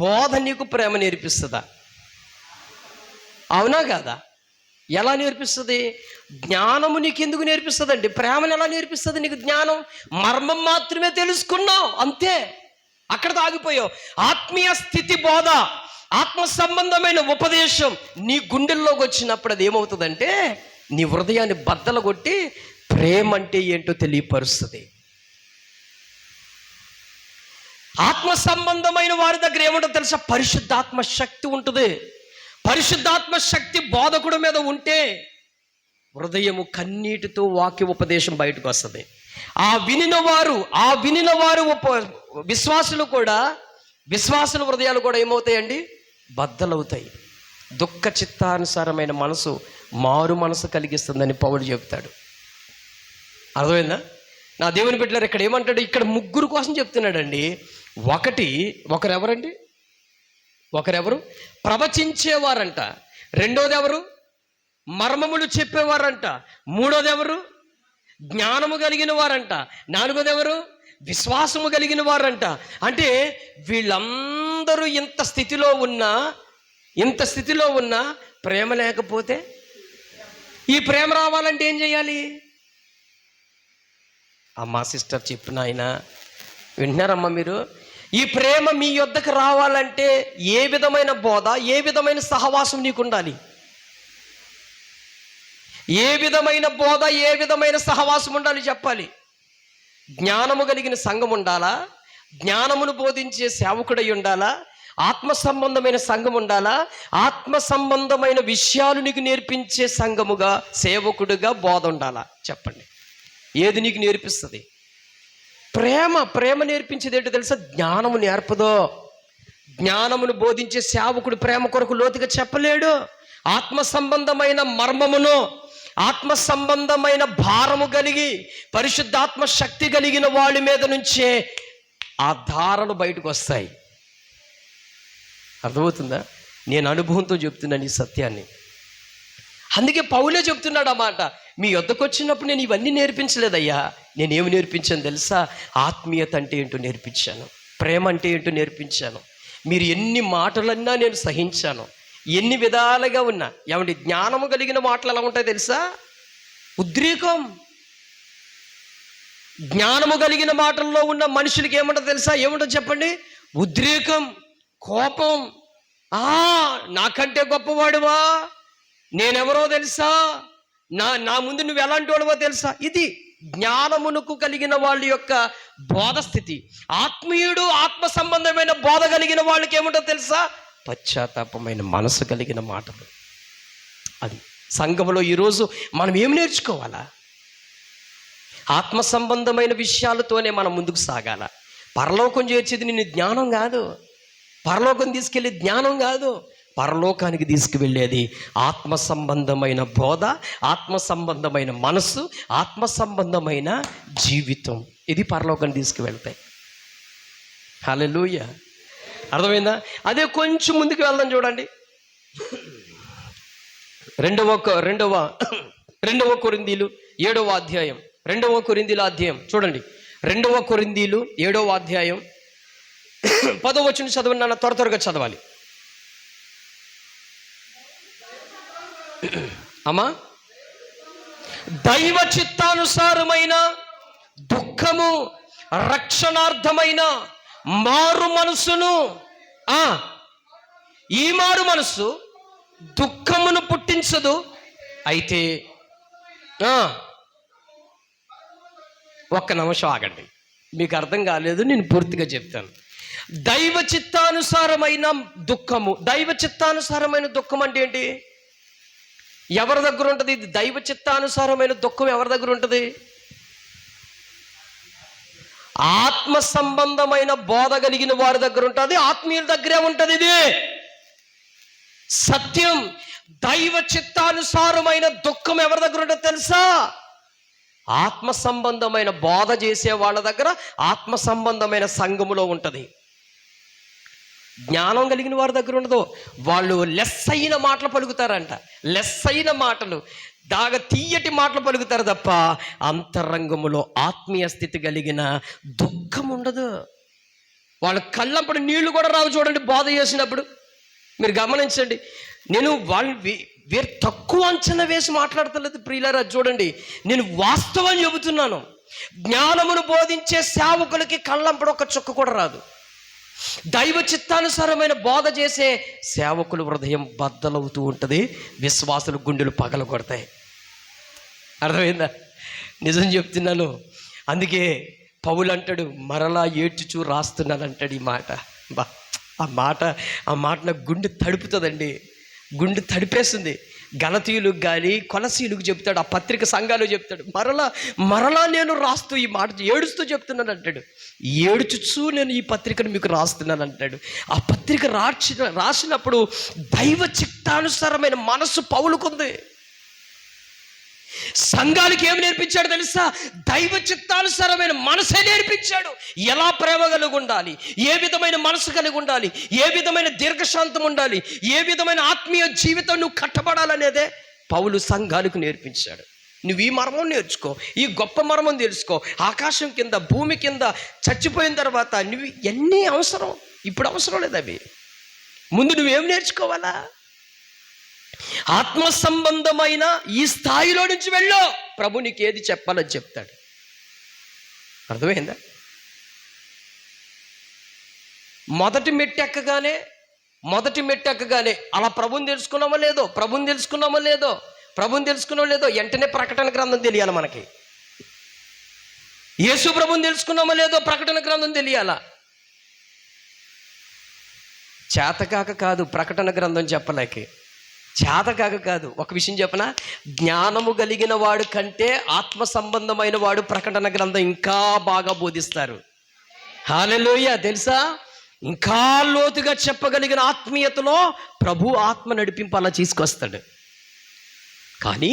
బోధ నీకు ప్రేమ నేర్పిస్తుందా? అవునా కాదా? ఎలా నేర్పిస్తుంది? జ్ఞానము నీకు ఎందుకు నేర్పిస్తుంది అండి? ప్రేమను ఎలా నేర్పిస్తుంది నీకు జ్ఞానం? మర్మం మాత్రమే తెలుసుకున్నావు, అంతే, అక్కడ ఆగిపోయావు. ఆత్మీయ స్థితి బోధ, ఆత్మ సంబంధమైన ఉపదేశం నీ గుండెల్లోకి వచ్చినప్పుడు అది ఏమవుతుందంటే నీ హృదయాన్ని బద్దలు కొట్టి ప్రేమ అంటే ఏంటో తెలియపరుస్తుంది. ఆత్మ సంబంధమైన వారి దగ్గర ఏముంటుందో తెలుసా? పరిశుద్ధాత్మ శక్తి ఉంటుంది. పరిశుద్ధాత్మ శక్తి బోధకుడి మీద ఉంటే హృదయము కన్నీటితో వాక్య ఉపదేశం బయటకు వస్తుంది. ఆ వినిన వారు విశ్వాసుల హృదయాలు కూడా ఏమవుతాయండి? బద్దలవుతాయి. దుఃఖ చిత్తానుసారమైన మనసు మారు మనసు కలిగిస్తుందని పౌలు చెప్తాడు. అర్థమైందా? నా దేవుని బిడ్డలారా, ఇక్కడ ఏమంటాడు? ఇక్కడ ముగ్గురు కోసం చెప్తున్నాడండి. ఒకరెవరు ప్రవచించేవారంట, రెండోది ఎవరు? మర్మములు చెప్పేవారంట, మూడోది ఎవరు? జ్ఞానము కలిగిన వారంట, నాలుగోది ఎవరు? విశ్వాసము కలిగిన వారంట. అంటే వీళ్ళందరూ ఇంత స్థితిలో ఉన్నా ప్రేమ లేకపోతే, ఈ ప్రేమ రావాలంటే ఏం చేయాలి? అమ్మా సిస్టర్ చెప్పిన ఆయన వింటున్నారమ్మా మీరు? ఈ ప్రేమ మీ యొద్దకు రావాలంటే ఏ విధమైన బోధ, ఏ విధమైన సహవాసం నీకు ఉండాలి? ఏ విధమైన బోధ, ఏ విధమైన సహవాసం ఉండాలి చెప్పాలి? జ్ఞానము కలిగిన సంఘం ఉండాలా? జ్ఞానమును బోధించే సేవకుడై ఉండాలా? ఆత్మ సంబంధమైన సంఘం ఉండాలా? ఆత్మ సంబంధమైన విషయాలు నీకు నేర్పించే సంఘముగా, సేవకుడుగా బోధ ఉండాలా? చెప్పండి, ఏది నీకు నేర్పిస్తుంది? ప్రేమ నేర్పించేది ఏంటో తెలుసా? జ్ఞానము నేర్పదో. జ్ఞానమును బోధించే సేవకుడు ప్రేమ కొరకు లోతుగా చెప్పలేడు. ఆత్మ సంబంధమైన మర్మమును, ఆత్మ సంబంధమైన భారము కలిగి పరిశుద్ధాత్మ శక్తి కలిగిన వాళ్ళ మీద నుంచే ఆ ధారలు బయటకు వస్తాయి. అర్థమవుతుందా? నేను అనుభవంతో చెప్తున్నాను ఈ సత్యాన్ని. అందుకే పౌలే చెప్తున్నాడు అన్నమాట, మీ వద్దకు వచ్చినప్పుడు నేను ఇవన్నీ నేర్పించలేదయ్యా. నేనేమి నేర్పించాను తెలుసా? ఆత్మీయత అంటే ఏంటో నేర్పించాను, ప్రేమ అంటే ఏంటో నేర్పించాను. మీరు ఎన్ని మాటలన్నా నేను సహించాను, ఎన్ని విధాలుగా ఉన్నా. ఏమంటే జ్ఞానము కలిగిన మాటలు ఎలా ఉంటాయి తెలుసా? ఉద్రేకం. జ్ఞానము కలిగిన మాటల్లో ఉన్న మనుషులకి ఏమంటుంది తెలుసా? ఏముంటుంది చెప్పండి? ఉద్రేకం, కోపం. నాకంటే గొప్పవాడువా, నేనెవరో తెలుసా, నా ముందు నువ్వు ఎలాంటి వాడువో తెలుసా? ఇది జ్ఞానమునకు కలిగిన వాళ్ళ యొక్క బోధ స్థితి. ఆత్మీయుడు, ఆత్మ సంబంధమైన బోధ కలిగిన వాళ్ళకి ఏముంటో తెలుసా? పశ్చాత్తాపమైన మనసు కలిగిన మాటలు. అది సంఘంలో ఈరోజు మనం ఏం నేర్చుకోవాలా? ఆత్మ సంబంధమైన విషయాలతోనే మనం ముందుకు సాగాల. పరలోకం చేర్చేది నిన్ను జ్ఞానం కాదు, పరలోకం తీసుకెళ్ళే జ్ఞానం కాదు, పరలోకానికి తీసుకువెళ్ళేది ఆత్మ సంబంధమైన బోధ, ఆత్మ సంబంధమైన మనసు, ఆత్మ సంబంధమైన జీవితం. ఇది పరలోకాన్ని తీసుకువెళ్తాయి. హల్లెలూయా. అర్థమైందా? అదే కొంచెం ముందుకు వెళ్దాం చూడండి. రెండవ కొరింథీలు 7వ అధ్యాయం, 2వ కొరింథీల అధ్యాయం చూడండి. 2వ కొరింథీలు 7వ అధ్యాయం 10వ వచనం చదవండి నాన్న, త్వరగా చదవాలి అమ్మా. దైవ చిత్తానుసారమైన దుఃఖము రక్షణార్థమైన మారు మనసును, ఈ మారు మనసు దుఃఖమును పుట్టించదు. అయితే ఒక్క నిమిషం ఆగండి, మీకు అర్థం కాలేదు, నేను పూర్తిగా చెప్తాను. దైవ చిత్తానుసారమైన దుఃఖము, దైవ చిత్తానుసారమైన దుఃఖం అంటే ఏంటి? ఎవరి దగ్గర ఉంటుంది? దైవ చిత్తానుసారమైన దుఃఖం ఎవరి దగ్గర ఉంటుంది? ఆత్మ సంబంధమైన బోధ కలిగిన వారి దగ్గర ఉంటుంది, ఆత్మీయుల దగ్గరే ఉంటుంది. ఇది సత్యం. దైవ చిత్తానుసారమైన దుఃఖం ఎవరి దగ్గర ఉంటుంది తెలుసా? ఆత్మ సంబంధమైన బోధ చేసే వాళ్ళ దగ్గర, ఆత్మ సంబంధమైన సంఘములో ఉంటుంది. జ్ఞానం కలిగిన వారి దగ్గర ఉండదు. వాళ్ళు లెస్సైన మాటలు పలుకుతారంట, లెస్సైన మాటలు, తీయటి మాటలు పలుకుతారు తప్ప అంతరంగములో ఆత్మీయ స్థితి కలిగిన దుఃఖం ఉండదు. వాళ్ళ కళ్ళప్పుడు నీళ్లు కూడా రావు చూడండి బోధ చేసినప్పుడు. మీరు గమనించండి. నేను వేరు తక్కువ అంచనా వేసి మాట్లాడతలేదు ప్రియులారా. చూడండి, నేను వాస్తవం చెబుతున్నాను. జ్ఞానమును బోధించే సేవకులకి కళ్ళంపడ ఒక చుక్క కూడా రాదు. దైవ చిత్తానుసారమైన బోధ చేసే సేవకుల హృదయం బద్దలవుతూ ఉంటుంది, విశ్వాసుల గుండెలు పగల కొడతాయి. అర్థమైందా? నిజం చెప్తున్నాను. అందుకే పౌలు అంటాడు, మరలా ఏడ్చుచూ రాస్తున్నాను అంటాడు. ఈ మాట ఆ మాట నాకు గుండె తడుపుతుందండి, గుండె తడిపేస్తుంది. గలతీయులకు కానీ కొలసీలకు చెప్తాడు, ఆ పత్రిక సంఘాలు చెప్తాడు, మరలా నేను రాస్తూ ఈ మాట ఏడుస్తూ చెప్తున్నాను అంటాడు. ఏడుచుచూ నేను ఈ పత్రికను మీకు రాస్తున్నాను అంటాడు. ఆ పత్రిక రాసినప్పుడు దైవ చిత్తానుసారమైన మనస్సు పౌలుకుంది. సంఘానికి ఏమి నేర్పించాడు తెలుసా? దైవ చిత్తానుసారమైన మనసే నేర్పించాడు. ఎలా ప్రేమ కలిగి ఉండాలి, ఏ విధమైన మనసు కలిగి ఉండాలి, ఏ విధమైన దీర్ఘశాంతం ఉండాలి, ఏ విధమైన ఆత్మీయ జీవితం నువ్వు కట్టబడాలనేదే పౌలు సంఘాలకు నేర్పించాడు. నువ్వు ఈ మర్మం నేర్చుకో, ఈ గొప్ప మర్మం తెలుసుకో. ఆకాశం కింద భూమి కింద చచ్చిపోయిన తర్వాత నువ్వు ఎన్ని అవసరం, ఇప్పుడు అవసరం లేదు అవి. ముందు నువ్వేం నేర్చుకోవాలా? ఆత్మ సంబంధమైన ఈ స్థాయిలో నుంచి వెళ్ళో, ప్రభు నీకు ఏది చెప్పాలని చెప్తాడు. అర్థమైందా? మొదటి మెట్టు ఎక్కగానే అలా ప్రభుని తెలుసుకున్నామో లేదో వెంటనే ప్రకటన గ్రంథం తెలియాలి మనకి. యేసు ప్రభుని తెలుసుకున్నామో లేదో ప్రకటన గ్రంథం తెలియాలా. చేతకాక కాదు ప్రకటన గ్రంథం చెప్పలేకే, చేతకాక కాదు. ఒక విషయం చెప్పనా, జ్ఞానము కలిగిన వాడు కంటే ఆత్మ సంబంధమైన వాడు ప్రకటన గ్రంథం ఇంకా బాగా బోధిస్తారు. హల్లెలూయా. తెలుసా, ఇంకా లోతుగా చెప్పగలిగిన ఆత్మీయతలో ప్రభు ఆత్మ నడిపింపు అలా తీసుకొస్తాడు. కానీ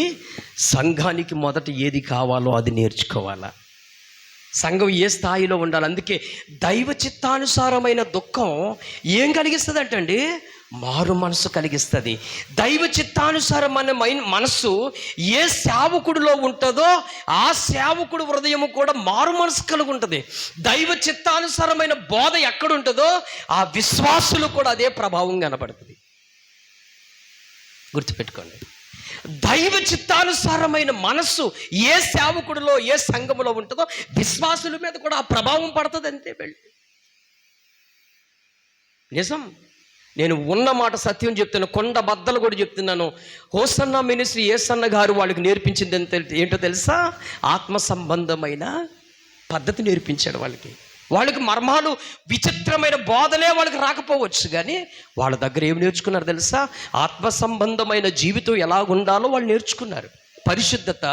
సంఘానికి మొదట ఏది కావాలో అది నేర్చుకోవాలా. సంఘం ఏ స్థాయిలో ఉండాలి. అందుకే దైవ చిత్తానుసారమైన దుఃఖం ఏం కలిగిస్తుంది అంటండి? మారు మనసు కలిగిస్తుంది. దైవ చిత్తానుసారమైన మనస్సు ఏ సేవకుడిలో ఉంటుందో ఆ సేవకుడు హృదయము కూడా మారు మనసు కలిగి ఉంటుంది. దైవ చిత్తానుసారమైన బోధ ఎక్కడుంటుందో ఆ విశ్వాసులు కూడా అదే ప్రభావం కనబడుతుంది. గుర్తుపెట్టుకోండి, దైవ చిత్తానుసారమైన మనస్సు ఏ సేవకుడిలో ఏ సంఘములో ఉంటుందో విశ్వాసుల మీద కూడా ఆ ప్రభావం పడుతుంది. అంతే వెళ్ళి నిజం. నేను ఉన్న మాట సత్యం చెప్తున్నాను, కొండ బద్దలు కూడా చెప్తున్నాను. హోసన్న మినిస్ట్రీ యేసన్న గారు వాళ్ళకి నేర్పించింది ఏంటో తెలుసా? ఆత్మ సంబంధమైన పద్ధతి నేర్పించాడు వాళ్ళకి మర్మాలు, విచిత్రమైన బోధనే వాళ్ళకి రాకపోవచ్చు, కానీ వాళ్ళ దగ్గర ఏమి నేర్చుకున్నారు తెలుసా? ఆత్మ సంబంధమైన జీవితం ఎలా ఉండాలో వాళ్ళు నేర్చుకున్నారు. పరిశుద్ధత,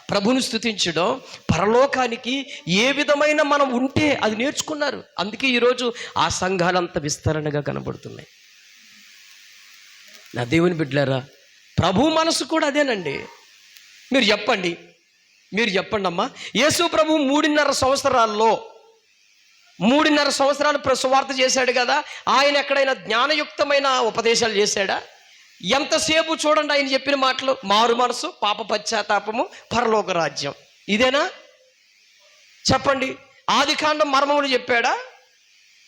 ప్రభుని స్తుతించడం, పరలోకానికి ఏ విధమైన మనం ఉంటే అది నేర్చుకున్నారు. అందుకే ఈరోజు ఆ సంఘాలంత విస్తరణగా కనబడుతున్నాయి. నా దేవుని బిడ్డలారా, ప్రభు మనసు కూడా అదేనండి. మీరు చెప్పండి అమ్మా, యేసు ప్రభు 3.5 సంవత్సరాలు సువార్త చేశాడు కదా. ఆయన ఎక్కడైనా జ్ఞానయుక్తమైన ఉపదేశాలు చేశాడా? ఎంతసేపు చూడండి ఆయన చెప్పిన మాటలు, మారు మనసు, పాప పశ్చాత్తాపము, పరలోక రాజ్యం. ఇదేనా? చెప్పండి. ఆదికాండం మర్మములు చెప్పాడా?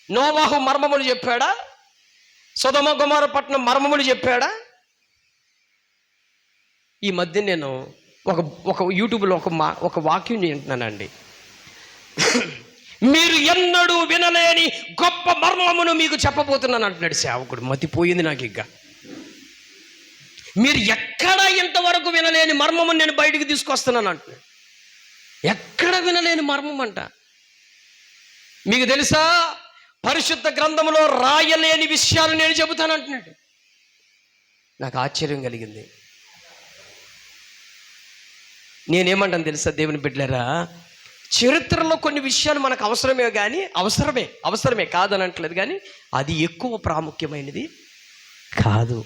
నోవాహు మర్మములు చెప్పాడా? సొదొమ గొమొర్రా పట్టణం మర్మములు చెప్పాడా? ఈ మధ్య నేను ఒక యూట్యూబ్లో ఒక వాక్యం వింటున్నానండి. మీరు ఎన్నడూ వినలేని గొప్ప మర్మమును మీకు చెప్పబోతున్నాను అంటున్నాడు సేవకుడు. మతిపోయింది నాకు. ఇక మీరు ఎక్కడ ఇంతవరకు వినలేని మర్మము నేను బయటికి తీసుకొస్తున్నాను అంటున్నాడు. ఎక్కడ వినలేని మర్మం అంట. మీకు తెలుసా, పరిశుద్ధ గ్రంథంలో రాయలేని విషయాలు నేను చెబుతాను అంటున్నాడు. నాకు ఆశ్చర్యం కలిగింది. నేనేమంటాను తెలుసా దేవుని బిడ్డలారా, చరిత్రలో కొన్ని విషయాలు మనకు అవసరమే కాదని అంటలేదు, కానీ అది ఎక్కువ ప్రాముఖ్యమైనది కాదు.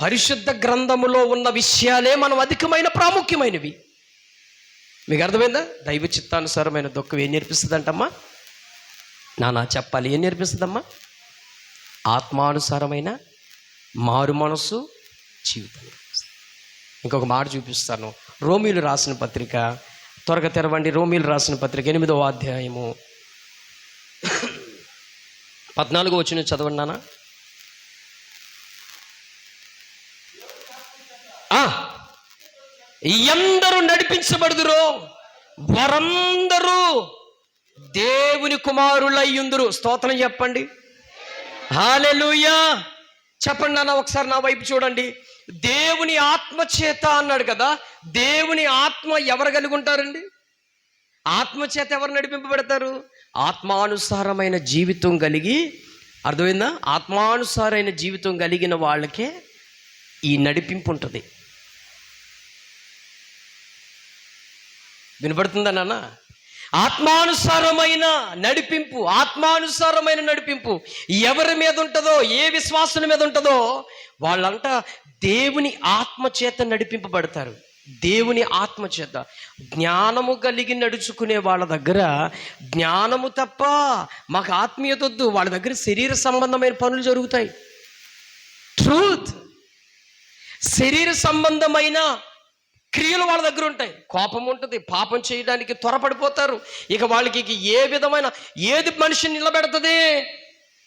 పరిశుద్ధ గ్రంథములో ఉన్న విషయాలే మనం అధికమైన ప్రాముఖ్యమైనవి. మీకు అర్థమైందా? దైవ చిత్తానుసారమైన దుఃఖం ఏం నేర్పిస్తుంది అంటమ్మా? నానా చెప్పాలి, ఏం నేర్పిస్తుందమ్మా? ఆత్మానుసారమైన మారు మనసు జీవితం. ఇంకొక మాట చూపిస్తాను. రోమీలు రాసిన పత్రిక, త్వరగా తెరవండి. రోమీలు రాసిన పత్రిక 8వ అధ్యాయము 14వ వచనం చదవండి నాన్న. ఎందరూ నడిపించబడుదురో వారందరూ దేవుని కుమారులయ్యుందురు. స్తోత్రం చెప్పండి. హల్లెలూయా చెప్పండి నాన్న. ఒకసారి నా వైపు చూడండి. దేవుని ఆత్మ చేత అన్నాడు కదా. దేవుని ఆత్మ ఎవరు కలిగి ఉంటారండి? ఆత్మ చేత ఎవరు నడిపింపబడతారు? ఆత్మానుసారమైన జీవితం కలిగి, అర్థమైందా? ఆత్మానుసారమైన జీవితం కలిగిన వాళ్ళకే ఈ నడిపింపు ఉంటుంది. వినపడుతుందా నాన్న? ఆత్మానుసారమైన నడిపింపు, ఆత్మానుసారమైన నడిపింపు ఎవరి మీద ఉంటుందో, ఏ విశ్వాసుల మీద ఉంటుందో వాళ్ళంతా దేవుని ఆత్మ చేత నడిపింపబడతారు. దేవుని ఆత్మ చేత. జ్ఞానము కలిగి నడుచుకునే వాళ్ళ దగ్గర జ్ఞానము తప్ప మాకు ఆత్మీయత వద్దు. వాళ్ళ దగ్గర శరీర సంబంధమైన పనులు జరుగుతాయి. ట్రూత్. శరీర సంబంధమైన క్రియలు వాళ్ళ దగ్గర ఉంటాయి. కోపం ఉంటుంది, పాపం చేయడానికి త్వరపడిపోతారు. ఇక వాళ్ళకి ఏ విధమైన ఏది మనిషిని నిలబెడుతుంది?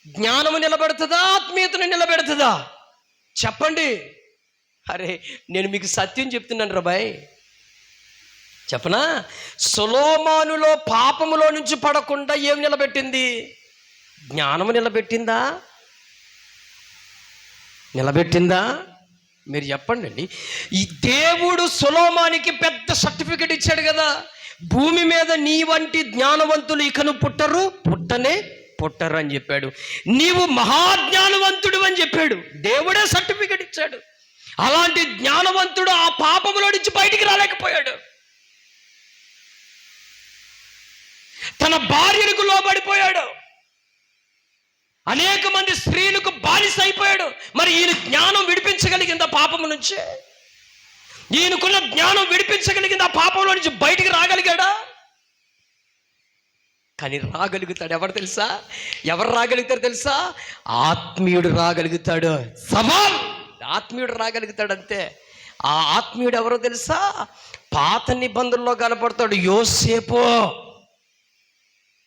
జ్ఞానము నిలబెడుతుందా? ఆత్మీయతను నిలబెడుతుందా? చెప్పండి. అరే నేను మీకు సత్యం చెప్తున్నాను రాబాయ్. చెప్పనా? సొలొమోనులో పాపములో నుంచి పడకుండా ఏం నిలబెట్టింది? జ్ఞానము నిలబెట్టిందా? నిలబెట్టిందా? మీరు చెప్పండి అండి. ఈ దేవుడు సొలొమోనుకి పెద్ద సర్టిఫికెట్ ఇచ్చాడు కదా. భూమి మీద నీ వంటి జ్ఞానవంతులు ఇకను పుట్టరు అని చెప్పాడు. నీవు మహాజ్ఞానవంతుడు అని చెప్పాడు. దేవుడే సర్టిఫికెట్ ఇచ్చాడు. అలాంటి జ్ఞానవంతుడు ఆ పాపములో నుంచి బయటికి రాలేకపోయాడు. తన భార్యలకు లోబడిపోయాడు. అనేక మంది స్త్రీలకు బానిస అయిపోయాడు. మరి ఈయన జ్ఞానం విడిపించగలిగింది ఆ పాపము నుంచి? ఈయనకున్న జ్ఞానం విడిపించగలిగింది ఆ పాపంలో నుంచి బయటికి రాగలిగాడా? కానీ రాగలుగుతాడు. ఎవరు తెలుసా? ఎవరు రాగలుగుతారు తెలుసా? ఆత్మీయుడు రాగలుగుతాడు. సవాల్. ఆత్మీయుడు రాగలుగుతాడు అంతే. ఆ ఆత్మీయుడు ఎవరో తెలుసా? పాత నిబంధనలో కనపడతాడు. యోసేపు.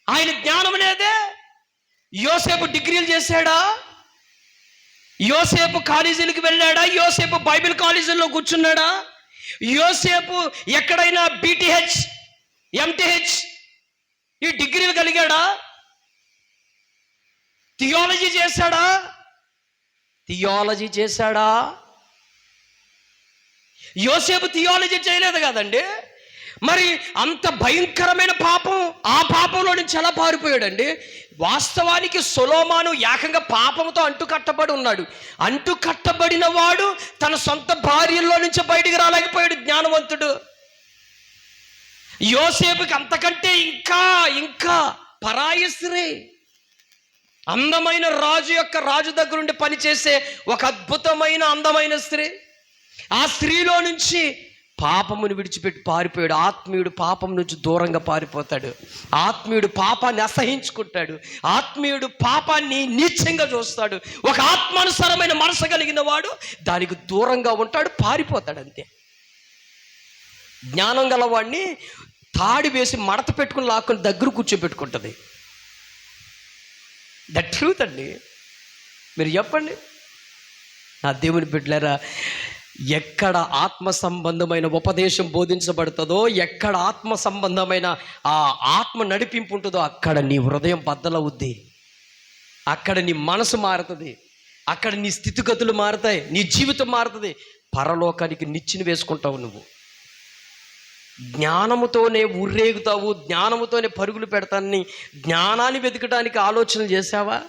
ఆయన జ్ఞానం లేదే. యోసేపు డిగ్రీలు చేశాడా? యోసేపు కాలేజీలకు వెళ్ళాడా? యోసేపు బైబిల్ కాలేజీల్లో కూర్చున్నాడా? యోసేపు ఎక్కడైనా BTH MTH ఈ డిగ్రీలు కలిగాడా? థియాలజీ చేశాడా? యోసేపు థియాలజీ చేయలేదు కదండి. మరి అంత భయంకరమైన పాపం, ఆ పాపంలో నుంచి ఎలా పారిపోయాడండి? వాస్తవానికి సొలొమోను ఏకంగా పాపంతో అంటుకట్టబడి ఉన్నాడు. అంటుకట్టబడిన వాడు తన సొంత భార్యల్లో నుంచి బయటికి రాలేకపోయాడు. జ్ఞానవంతుడు. యోసేపుకి అంతకంటే ఇంకా పరాయి స్త్రీ, అందమైన రాజు దగ్గరుండి పనిచేసే ఒక అద్భుతమైన అందమైన స్త్రీ. ఆ స్త్రీలో నుంచి పాపమును విడిచిపెట్టి పారిపోయాడు. ఆత్మీయుడు పాపం నుంచి దూరంగా పారిపోతాడు. ఆత్మీయుడు పాపాన్ని అసహించుకుంటాడు. ఆత్మీయుడు పాపాన్ని నీచంగా చూస్తాడు. ఒక ఆత్మానుసారమైన మనసు కలిగిన వాడు దానికి దూరంగా ఉంటాడు, పారిపోతాడు అంతే. జ్ఞానం గలవాడిని తాడి వేసి మడత పెట్టుకుని లాక్కుని దగ్గర కూర్చోబెట్టుకుంటుంది. దట్ ట్రూత్ అండి. మీరు చెప్పండి. నా దేవుని బిడ్డలారా, ఎక్కడ ఆత్మ సంబంధమైన ఉపదేశం బోధించబడుతుందో, ఎక్కడ ఆత్మ సంబంధమైన ఆ ఆత్మ నడిపింపు ఉంటుందో అక్కడ నీ హృదయం బద్దలవుద్ది. అక్కడ నీ మనసు మారుతుంది. అక్కడ నీ స్థితిగతులు మారుతాయి. నీ జీవితం మారుతుంది. పరలోకానికి నిచ్చెన వేసుకుంటావు. నువ్వు జ్ఞానముతోనే ఉర్రేగుతావు. జ్ఞానముతోనే పరుగులు పెడతానని జ్ఞానాన్ని వెతకడానికి ఆలోచనలు చేసావా?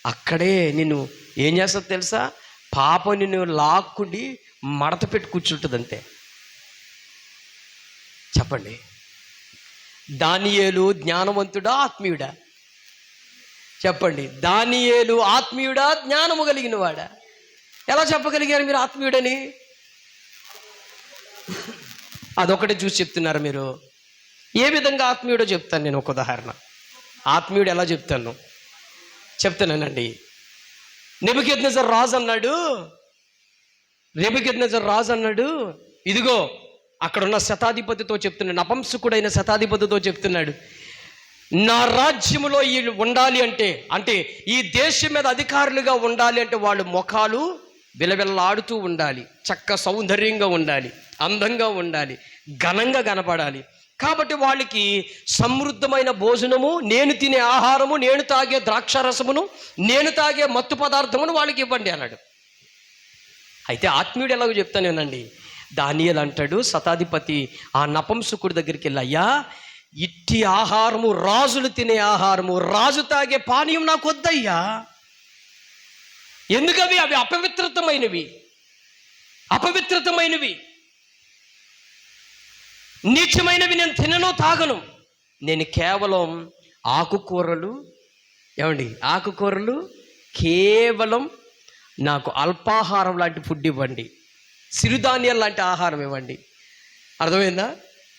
అక్కడే నిన్ను ఏం చేస్తుందో తెలుసా? పాపం నిన్ను లాక్కుండి మడత పెట్టి కూర్చుంటుంది అంతే. చెప్పండి. దానియేలు జ్ఞానవంతుడా ఆత్మీయుడా? చెప్పండి. దానియేలు ఆత్మీయుడా జ్ఞానము కలిగిన వాడా? ఎలా చెప్పగలిగారు మీరు ఆత్మీయుడని? అదొకటి చూసి చెప్తున్నారు మీరు. ఏ విధంగా ఆత్మీయుడో చెప్తాను నేను. ఒక ఉదాహరణ. ఆత్మీయుడు ఎలా చెప్తానండి. నెబుకద్నెజర్ రాజు అన్నాడు, ఇదిగో అక్కడున్న శతాధిపతితో చెప్తున్నాడు, నపంసకుడైన శతాధిపతితో చెప్తున్నాడు, నా రాజ్యములో వీళ్ళు ఉండాలి అంటే ఈ దేశం మీద అధికారులుగా ఉండాలి అంటే వాళ్ళు ముఖాలు బిలబిల్లాడుతూ ఉండాలి, చక్క సౌందర్యంగా ఉండాలి, అందంగా ఉండాలి, ఘనంగా కనపడాలి. కాబట్టి వాళ్ళకి సమృద్ధమైన భోజనము, నేను తినే ఆహారము, నేను తాగే ద్రాక్షారసమును, నేను తాగే మత్తు పదార్థమును వాళ్ళకి ఇవ్వండి అన్నాడు. అయితే ఆత్మీయుడు ఎలాగో చెప్తానేనండి. దానియేలు అంటాడు, శతాధిపతి ఆ నపంసకుడి దగ్గరికి వెళ్ళి, అయ్యా, ఇట్టి ఆహారము, రాజులు తినే ఆహారము, రాజు తాగే పానీయం నాకు వద్దయ్యా. ఎందుకవి? అవి అపవిత్రతమైనవి, నీచమైనవి. నేను తినను, తాగను. నేను కేవలం ఆకుకూరలు, ఆకుకూరలు కేవలం నాకు అల్పాహారం లాంటి ఫుడ్ ఇవ్వండి, సిరుధాన్యాలు లాంటి ఆహారం ఇవ్వండి. అర్థమైందా?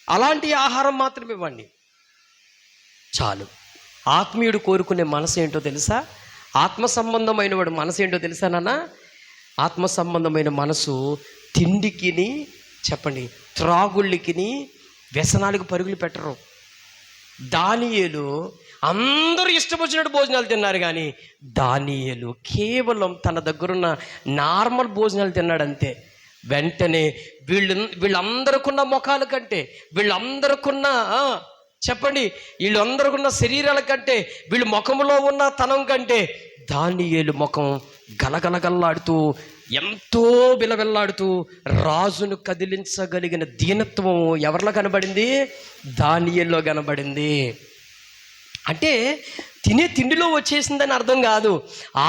అలాంటి ఆహారం మాత్రం ఇవ్వండి, చాలు. ఆత్మీయుడు కోరుకునే మనసు ఏంటో తెలుసా? ఆత్మ సంబంధమైన వాడు మనసు ఏంటో తెలుసా నాన్న? ఆత్మ సంబంధమైన మనసు తిండికిని, చెప్పండి, త్రాగుళ్ళకిని, వ్యసనాలకు పరుగులు పెట్టరు. దానియేలు అందరూ ఇష్టం వచ్చినట్టు భోజనాలు తిన్నారు, కానీ దానియేలు కేవలం తన దగ్గరున్న నార్మల్ భోజనాలు తిన్నాడంతే. వెంటనే వీళ్ళందరికున్న ముఖాల కంటే, వీళ్ళందరికున్న వీళ్ళందరికున్న శరీరాల కంటే, వీళ్ళ ముఖంలో ఉన్న తనం కంటే దానియేలు ముఖం గలగలగల్లాడుతూ, ఎంతో బిలబిల్లాడుతూ, రాజును కదిలించగలిగిన దీనత్వం ఎవరిలో కనబడింది? దానియేలులో కనబడింది. అంటే తినే తిండిలో వచ్చేసిందని అర్థం కాదు.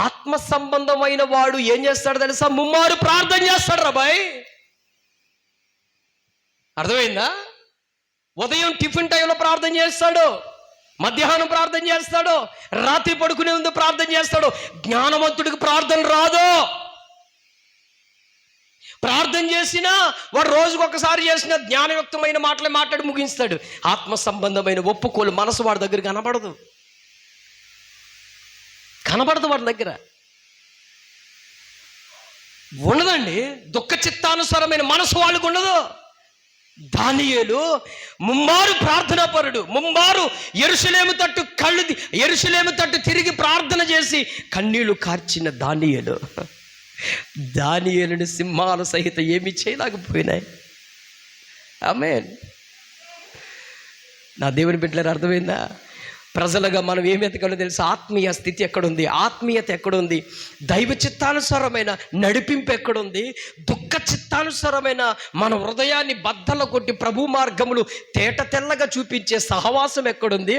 ఆత్మ సంబంధమైన వాడు ఏం చేస్తాడు తెలుసా? ముమ్మారు ప్రార్థన చేస్తాడు రాబాయ్. అర్థమైందా? ఉదయం టిఫిన్ టైంలో ప్రార్థన చేస్తాడు, మధ్యాహ్నం ప్రార్థన చేస్తాడు, రాత్రి పడుకునే ముందు ప్రార్థన చేస్తాడు. జ్ఞానవంతుడికి ప్రార్థన రాదు. ప్రార్థన చేసినా వాడు రోజుకు ఒకసారి చేసిన జ్ఞానయుక్తమైన మాటలే మాట్లాడి ముగిస్తాడు. ఆత్మ సంబంధమైన ఒప్పుకోలు మనసు వాడి దగ్గర కనబడదు వాడి దగ్గర ఉండదండి. దుఃఖ చిత్తానుసారమైన మనసు వాళ్ళకు ఉండదు. దానియేలు ముమ్మారు ప్రార్థనాపరుడు, ముమ్మారు యెరూషలేము తట్టు తిరిగి ప్రార్థన చేసి కన్నీళ్లు కార్చిన దానియేలుని సింహాలు సహితం ఏమీ చేయలేకపోయినాయి. ఆమేన్. నా దేవుని బిడ్డలారా, అర్థమైందా? ప్రజలుగా మనం ఏమి ఎతకాలో తెలుసు? ఆత్మీయ స్థితి ఎక్కడుంది? ఆత్మీయత ఎక్కడుంది? దైవ చిత్తానుసారమైన నడిపింపు ఎక్కడుంది? దుఃఖ చిత్తానుసారమైన మన హృదయాన్ని బద్దలు కొట్టి ప్రభు మార్గములు తేట తెల్లగా చూపించే సహవాసం ఎక్కడుంది?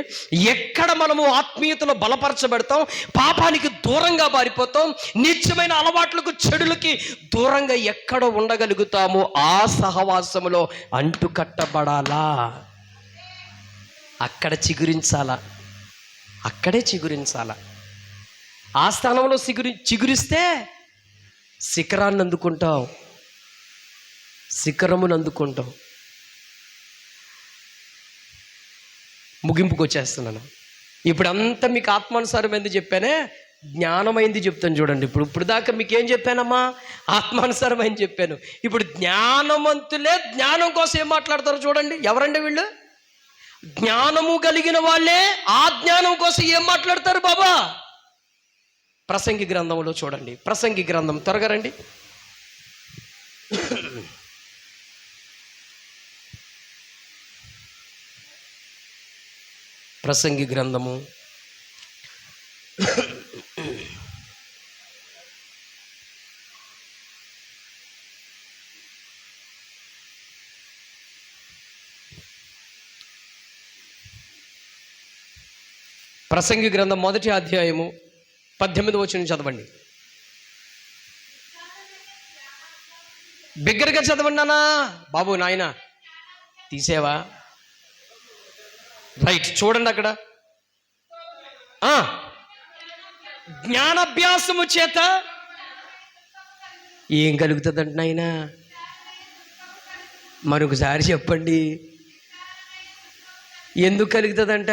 ఎక్కడ మనము ఆత్మీయతలో బలపరచబడతాం, పాపానికి దూరంగా మారిపోతాం, నీచమైన అలవాట్లకు, చెడులకి దూరంగా ఎక్కడ ఉండగలుగుతామో ఆ సహవాసములో అంటుకట్టబడాలా, అక్కడే చిగురించాలా. ఆ స్థానంలో చిగురిస్తే శిఖరాన్ని అందుకుంటాం, శిఖరమును అందుకుంటాం. ముగింపుకు వచ్చేస్తున్నాను. ఇప్పుడంతా మీకు ఆత్మానుసారమైంది చెప్పానే, జ్ఞానమైంది చెప్తాను చూడండి. ఇప్పుడు దాకా మీకు ఏం చెప్పానమ్మా? ఆత్మానుసారమైంది చెప్పాను. ఇప్పుడు జ్ఞానవంతులే జ్ఞానం కోసం ఏం మాట్లాడతారో చూడండి. ఎవరండి వీళ్ళు? జ్ఞానము కలిగిన వాళ్ళే ఆ జ్ఞానం కోసం ఏం మాట్లాడతారు బాబా? ప్రసంగి గ్రంథంలో చూడండి. ప్రసంగి గ్రంథం, త్వరగా రండి. ప్రసంగి గ్రంథము 1వ అధ్యాయము 18వ వచనం చదవండి. బిగ్గరగా చదవండి నాన్న. బాబు నాయన తీసేవా? రైట్, చూడండి అక్కడ. జ్ఞానాభ్యాసము చేత ఏం కలుగుతుందంట నాయన? మరొకసారి చెప్పండి. ఎందుకు కలుగుతుందంట?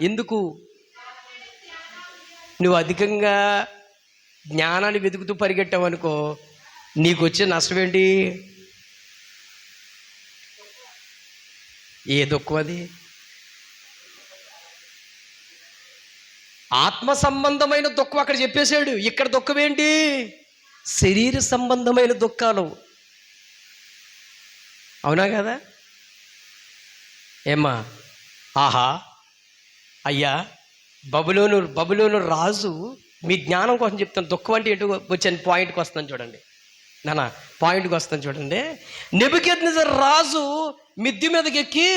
ఎందుకు నువ్వు అధికంగా జ్ఞానాన్ని వెతుకుతూ పరిగెట్టావనుకో, నీకు వచ్చే నష్టం ఏంటి? ఏ దుఃఖం అది? ఆత్మ సంబంధమైన దుఃఖం అక్కడ చెప్పేశాడు. ఇక్కడ దుఃఖం ఏంటి? శరీర సంబంధమైన దుఃఖాలు. అవునా కదా? ఏమ్మా? ఆహా, అయ్యా, బబులోను రాజు, మీ జ్ఞానం కోసం చెప్తాను. దుఃఖం అంటే ఏంటో వచ్చాను, పాయింట్కి వస్తాను చూడండి నాన్న, పాయింట్కి వస్తాను చూడండి. నెబుకద్నెజర్ రాజు మిద్దె మీదకి ఎక్కి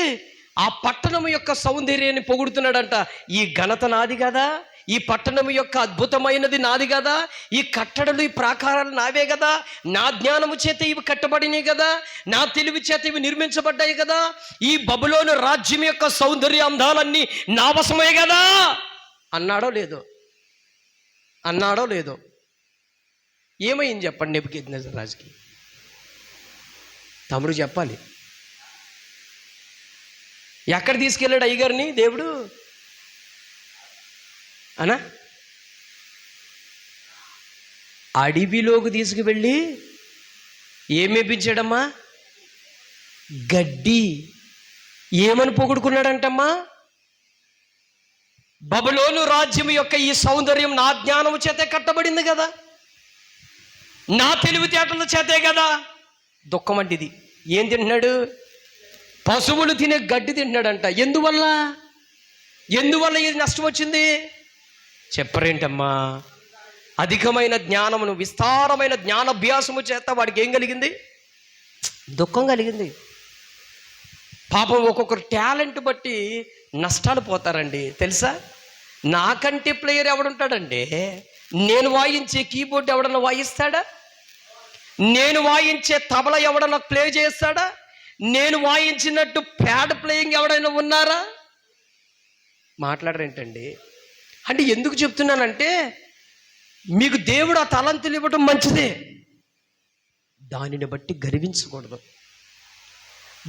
ఆ పట్టణం యొక్క సౌందర్యాన్ని పొగుడుతున్నాడంట. ఈ ఘనత నాది కదా, ఈ పట్టణం యొక్క అద్భుతమైనది నాది కదా, ఈ కట్టడలు ఈ ప్రాకారాలు నావే కదా, నా జ్ఞానము చేత ఇవి కట్టబడినాయి కదా, నా తెలివి చేత ఇవి నిర్మించబడ్డాయి కదా, ఈ బబులోను రాజ్యం యొక్క సౌందర్య అందాలన్నీ నా వశమే కదా అన్నాడో లేదో? అన్నాడో లేదో? ఏమైంది చెప్పండి నెబుకద్నెజర్ రాజుకి? తమ్ముడు చెప్పాలి. ఎక్కడ తీసుకెళ్ళాడు అయ్యగారిని దేవుడు అనా? అడవిలోకి తీసుకువెళ్ళి ఏమేపించాడమ్మా? గడ్డి. ఏమని పొగుడుకున్నాడంటమ్మా? బబులోను రాజ్యం యొక్క ఈ సౌందర్యం నా జ్ఞానము చేతే కట్టబడింది కదా, నా తెలివితేటల చేతే కదా. దుఃఖం అంటే ఇది. ఏం తింటున్నాడు? పశువులు తినే గడ్డి తింటున్నాడంట. ఎందువల్ల ఇది నష్టం వచ్చింది? చెప్పరేంటమ్మా? అధికమైన జ్ఞానమును, విస్తారమైన జ్ఞానాభ్యాసము చేత వాడికి ఏం కలిగింది? దుఃఖం కలిగింది. పాపం ఒక్కొక్కరు టాలెంట్ బట్టి నష్టాలు పోతారండి తెలుసా? నాకంటే ప్లేయర్ ఎవడుంటాడండి? నేను వాయించే కీబోర్డ్ ఎవడన్నా వాయిస్తాడా? నేను వాయించే తబల ఎవడన్నా ప్లే చేస్తాడా? నేను వాయించినట్టు ప్యాడ్ ప్లేయింగ్ ఎవడైనా ఉన్నారా? మాట్లాడరేంటండి? అంటే ఎందుకు చెప్తున్నానంటే, మీకు దేవుడు ఆ తలంతులు ఇవ్వటం మంచిదే, దానిని బట్టి గర్వించకూడదు.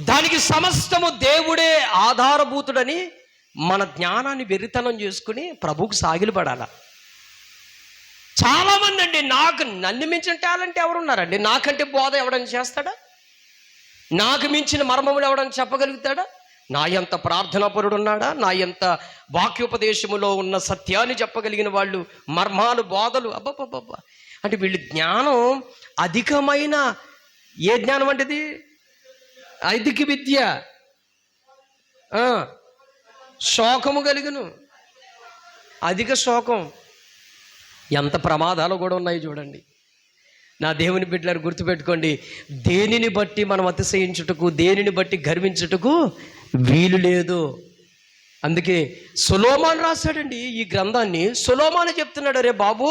దానికి సమస్తము దేవుడే ఆధారభూతుడని మన జ్ఞానాన్ని వెర్రితనం చేసుకుని ప్రభువుకు సాగిలపడాల. చాలామంది అండి, నన్ను మించిన టాలెంట్ ఎవరున్నారండి? నాకంటే బోధ ఎవడని చేస్తాడా? నాకు మించిన మర్మములు ఎవడని చెప్పగలుగుతాడా? నా ఎంత ప్రార్థనాపరుడు ఉన్నాడా? నా ఎంత వాక్యోపదేశములో ఉన్న సత్యాన్ని చెప్పగలిగిన వాళ్ళు, మర్మాలు, బోధలు, అబ్బబ్బబ్బబ్బా. అంటే వీళ్ళు జ్ఞానం అధికమైన, ఏ జ్ఞానం అంటే ఇది? ఐదిక విద్య, శోకము కలిగిన, అధిక శోకం. ఎంత ప్రమాదాలు కూడా ఉన్నాయి చూడండి. నా దేవుని బిడ్డలను గుర్తుపెట్టుకోండి, దేనిని బట్టి మనం అతిశయించుటకు, దేనిని బట్టి గర్వించుటకు వీలు లేదు. అందుకే సొలొమోను రాశాడండి ఈ గ్రంథాన్ని. సొలొమోను చెప్తున్నాడు, అరే బాబు,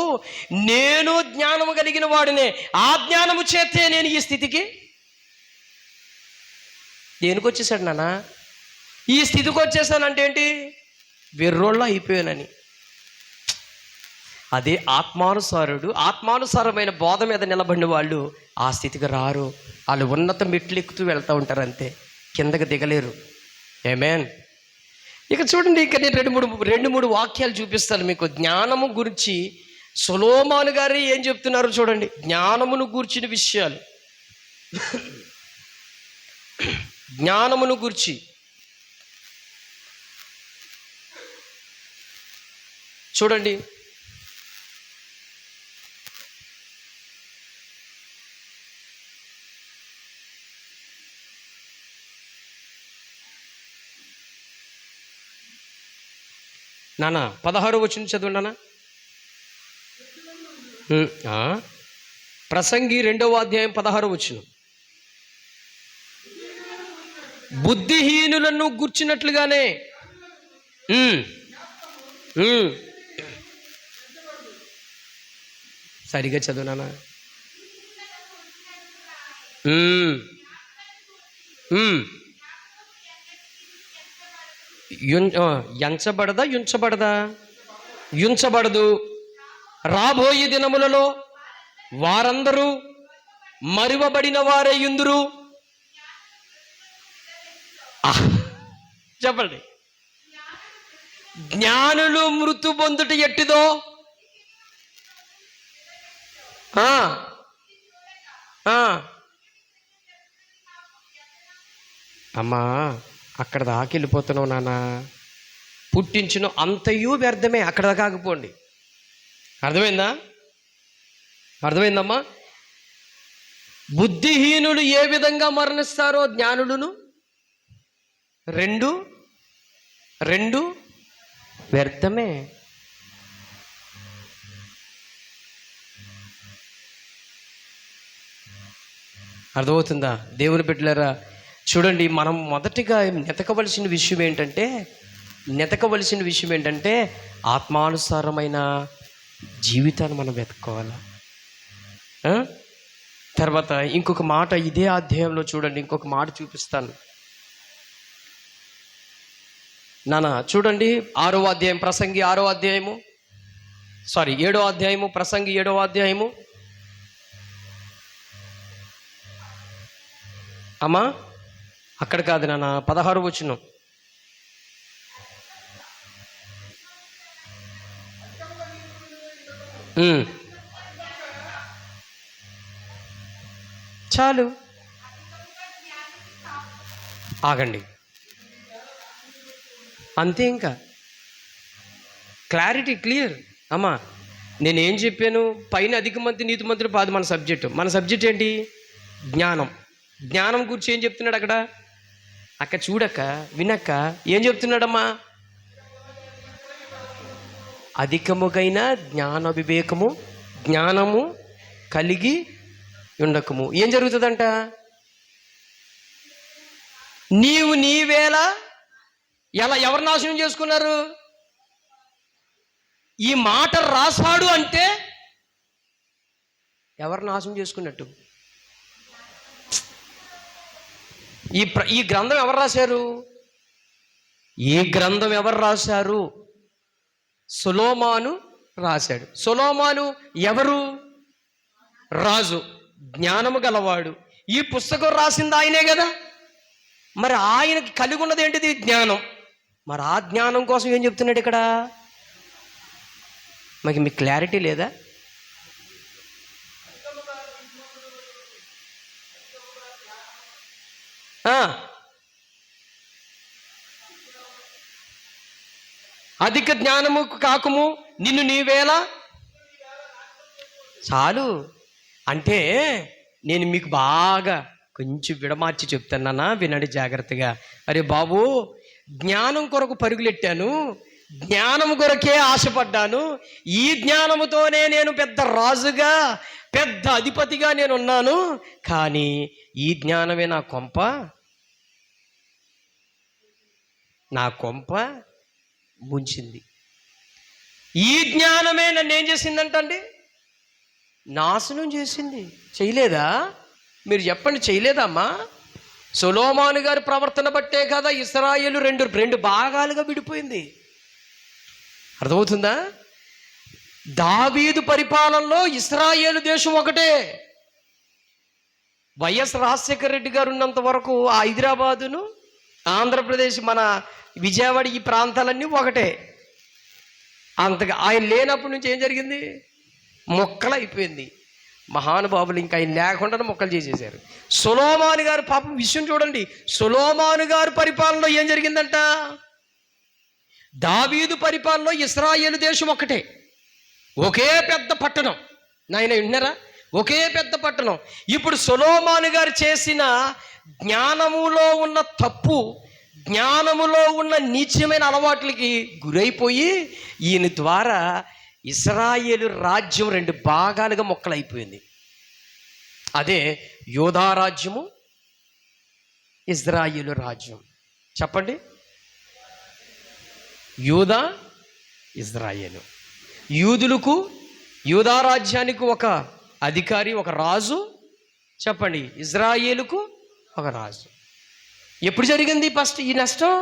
నేను జ్ఞానము కలిగిన వాడినే, ఆ జ్ఞానము చేతే నేను ఈ స్థితికి దేనికి వచ్చేసాడు నాన్న? ఈ స్థితికి వచ్చేసానంటే ఏంటి? వెర్రోళ్ళ అయిపోయానని. అదే ఆత్మానుసారమైన బోధ మీద నిలబడిన వాళ్ళు ఆ స్థితికి రారు. వాళ్ళు ఉన్నత మెట్లు ఎక్కుతూ వెళ్తూ ఉంటారు, అంతే, కిందకి దిగలేరు. ఆమేన్. ఇక చూడండి, ఇక నేను రెండు మూడు వాక్యాలు చూపిస్తాను మీకు జ్ఞానము గురించి. సొలొమోను గారు ఏం చెప్తున్నారు చూడండి, జ్ఞానమును గూర్చిన విషయాలు. జ్ఞానమును గూర్చి చూడండి. నాన్న 16వ వచనం చదవండి నాన్న. ప్రసంగి 2వ అధ్యాయం 16వ వచనం. బుద్ధిహీనులను గుర్చినట్లుగానే సరిగా చదువు నాన్న. యుంచబడదు. రాబోయే దినములలో వారందరూ మరువబడిన వారే యుందురు. చెప్పండి. జ్ఞానులు మృతు పొందుట ఎట్టిదో అమ్మా, అక్కడ దాకా వెళ్ళిపోతున్నావు నాన్న. పుట్టించును అంతయు వ్యర్థమే. అక్కడ కాకపోండి. అర్థమైందమ్మా? బుద్ధిహీనులు ఏ విధంగా మరణిస్తారో జ్ఞానులను రెండు వ్యర్థమే. అర్థమవుతుందా? దేవుని బిడ్డలారా, చూడండి, మనం మొదటిగా నెతకవలసిన విషయం ఏంటంటే ఆత్మానుసారమైన జీవితాన్ని మనం వెతుక్కోవాలి. తర్వాత ఇంకొక మాట ఇదే అధ్యాయంలో చూడండి, ఇంకొక మాట చూపిస్తాను నాన్న. చూడండి, 6వ అధ్యాయం ప్రసంగి 6వ అధ్యాయము 7వ అధ్యాయము ప్రసంగి 7వ అధ్యాయము. అమ్మా అక్కడ కాదు నాన్న, 16 వచనం. చాలు, ఆగండి, అంతే. ఇంకా క్లారిటీ క్లియర్. అమ్మా నేనేం చెప్పాను? పైన అధిక మంది నీతిమంతులు కాదు మన సబ్జెక్ట్ ఏంటి? జ్ఞానం గురించి ఏం చెప్తున్నాడు అక్కడ చూడక్క వినక్క ఏం చెప్తున్నాడమ్మా? అధికముగైన జ్ఞాన వివేకము జ్ఞానము కలిగి ఉండకము. ఏం జరుగుతుందంట? నీవేళ ఎలా ఎవరు నాశనం చేసుకున్నారు? ఈ మాట రాశాడు అంటే ఎవరు నాశనం చేసుకున్నట్టు? ఈ గ్రంథం ఎవరు రాశారు? ఈ గ్రంథం ఎవరు రాశారు? సొలొమోను రాశాడు. సొలొమోను ఎవరు? రాజు, జ్ఞానము గలవాడు. ఈ పుస్తకం రాసింది ఆయనే కదా. మరి ఆయనకి కలిగి ఉన్నది ఏంటిది? జ్ఞానం. మరి ఆ జ్ఞానం కోసం ఏం చెప్తున్నాడు ఇక్కడ? మీకు క్లారిటీ లేదా? అధిక జ్ఞానము కాకుము నిన్ను నీవేళ. చాలు. అంటే నేను మీకు బాగా కొంచెం విడమార్చి చెప్తానన్నా, వినండి జాగ్రత్తగా. అరే బాబు, జ్ఞానం కొరకు పరుగులెట్టాను, జ్ఞానం కొరకే ఆశపడ్డాను, ఈ జ్ఞానముతోనే నేను పెద్ద రాజుగా పెద్ద అధిపతిగా నేను ఉన్నాను. కానీ ఈ జ్ఞానమే నా కొంప ముంచింది. ఈ జ్ఞానమే నన్ను ఏం చేసిందంటండి? నాశనం చేసింది. చేయలేదా? మీరు చెప్పండి, చేయలేదమ్మా? సొలొమోను గారి ప్రవర్తన బట్టే కదా ఇశ్రాయేలు రెండు భాగాలుగా విడిపోయింది. అర్థమవుతుందా? దావీదు పరిపాలనలో ఇశ్రాయేలు దేశం ఒకటే. వైఎస్ రాజశేఖర రెడ్డి గారు ఉన్నంత వరకు ఆ హైదరాబాదును, ఆంధ్రప్రదేశ్, మన విజయవాడ, ఈ ప్రాంతాలన్నీ ఒకటే. అంతగా ఆయన లేనప్పటి నుంచి ఏం జరిగింది? మొక్కలైపోయింది. మహానుభావులు ఇంకా ఆయన లేకుండా మొక్కలు చేసేసారు. సొలొమోను గారు పాపం విషయం చూడండి. సొలొమోను గారు పరిపాలనలో ఏం జరిగిందంట? దావీదు పరిపాలనలో ఇశ్రాయేలు దేశం ఒకటే, ఒకే పెద్ద పట్టణం. నాయన విన్నారా? ఒకే పెద్ద పట్టణం. ఇప్పుడు సొలొమోను గారు చేసిన జ్ఞానములో ఉన్న తప్పు, జ్ఞానములో ఉన్న నీచమైన అలవాట్లకి గురైపోయి ఈయన ద్వారా ఇశ్రాయేలు రాజ్యం రెండు భాగాలుగా మొక్కలైపోయింది. అదే యూదా రాజ్యము, ఇశ్రాయేలు రాజ్యం. చెప్పండి, యూదా, ఇశ్రాయేలు. యూదులకు, యూదా రాజ్యానికి ఒక అధికారి, ఒక రాజు. చెప్పండి, ఇశ్రాయేలుకు ఒక రాజు. ఎప్పుడు జరిగింది ఫస్ట్ ఈ నష్టం?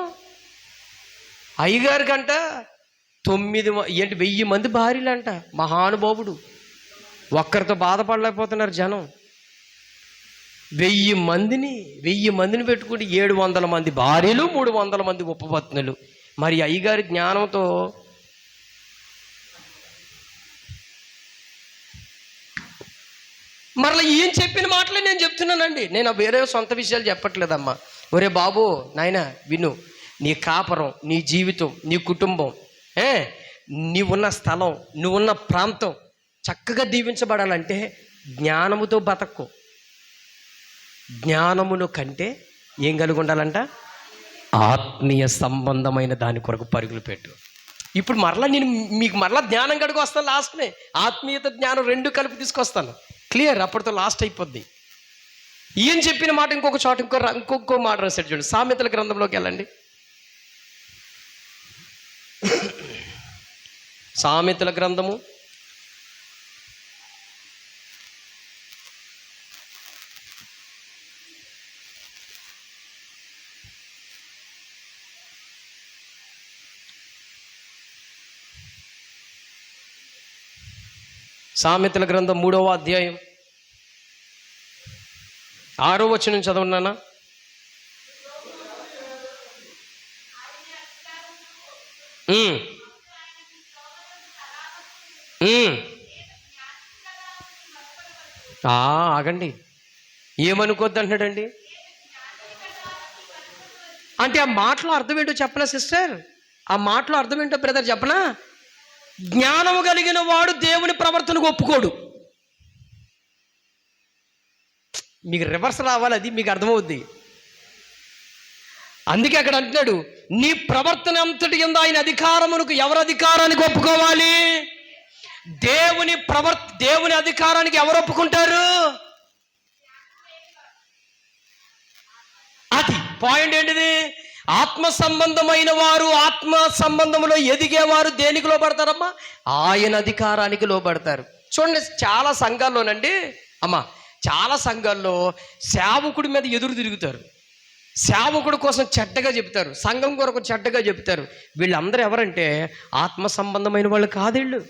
అయ్యగారి కంట 1000 మంది భార్యలంట. మహానుభావుడు. ఒక్కరితో బాధపడలేకపోతున్నారు జనం. 1000 మందిని పెట్టుకుంటే 700 మంది భార్యలు, 300 మంది ఉపపత్నులు. మరి అయ్యగారి జ్ఞానంతో మరలా ఈయన చెప్పిన మాటలే నేను చెప్తున్నానండి. నేను వేరే సొంత విషయాలు చెప్పట్లేదమ్మా. ఒరే బాబు, నాయన విను, నీ కాపురం, నీ జీవితం, నీ కుటుంబం, నీవున్న స్థలం, నువ్వున్న ప్రాంతం చక్కగా దీవించబడాలంటే జ్ఞానముతో బతక్కు. జ్ఞానమును కంటే ఏం కలిగి ఉండాలంట? ఆత్మీయ సంబంధమైన దాని కొరకు పరుగులు పెట్టు. ఇప్పుడు మరలా నేను మీకు మరలా జ్ఞానం కడుగు వస్తాను. లాస్ట్నే ఆత్మీయత జ్ఞానం రెండు కలిపి తీసుకొస్తాను. క్లియర్, అప్పటితో లాస్ట్ అయిపోద్ది. ఈయన చెప్పిన మాట ఇంకొక చోట ఇంకొక మాట రాశాడు చూడండి. సామెతల గ్రంథంలోకి వెళ్ళండి. సామెతల గ్రంథము 3వ అధ్యాయం 6వ వచనం చదవన్నానా? ఆగండి, ఏమనుకోద్దు అంటున్నాడండి. అంటే ఆ మాటలో అర్థం ఏంటో చెప్పనా సిస్టర్? ఆ మాటలో అర్థం ఏంటో బ్రదర్ చెప్పనా? జ్ఞానము కలిగిన వాడు దేవుని ప్రవర్తనకు ఒప్పుకోడు. మీకు రివర్స్ రావాలి, అది మీకు అర్థమవుద్ది. అందుకే అక్కడ అంటున్నాడు, నీ ప్రవర్తన అంతటి యందు ఆయన అధికారమునకు, ఎవరి అధికారానికి ఒప్పుకోవాలి? దేవుని అధికారానికి ఎవరు ఒప్పుకుంటారు? అది పాయింట్ ఏంటిది? ఆత్మ సంబంధమైన వారు, ఆత్మ సంబంధంలో ఎదిగేవారు దేనికి లోబడతారమ్మా? ఆయన అధికారానికి లోబడతారు. చూడండి, చాలా సంఘాల్లోనండి అమ్మా, చాలా సంఘాల్లో సేవకుడి మీద ఎదురు తిరుగుతారు. సేవకుడి కోసం చెడ్డగా చెప్తారు, సంఘం కొరకు చెడ్డగా చెప్తారు. వీళ్ళందరూ ఎవరంటే ఆత్మ సంబంధమైన వాళ్ళు కాదు. వీళ్ళు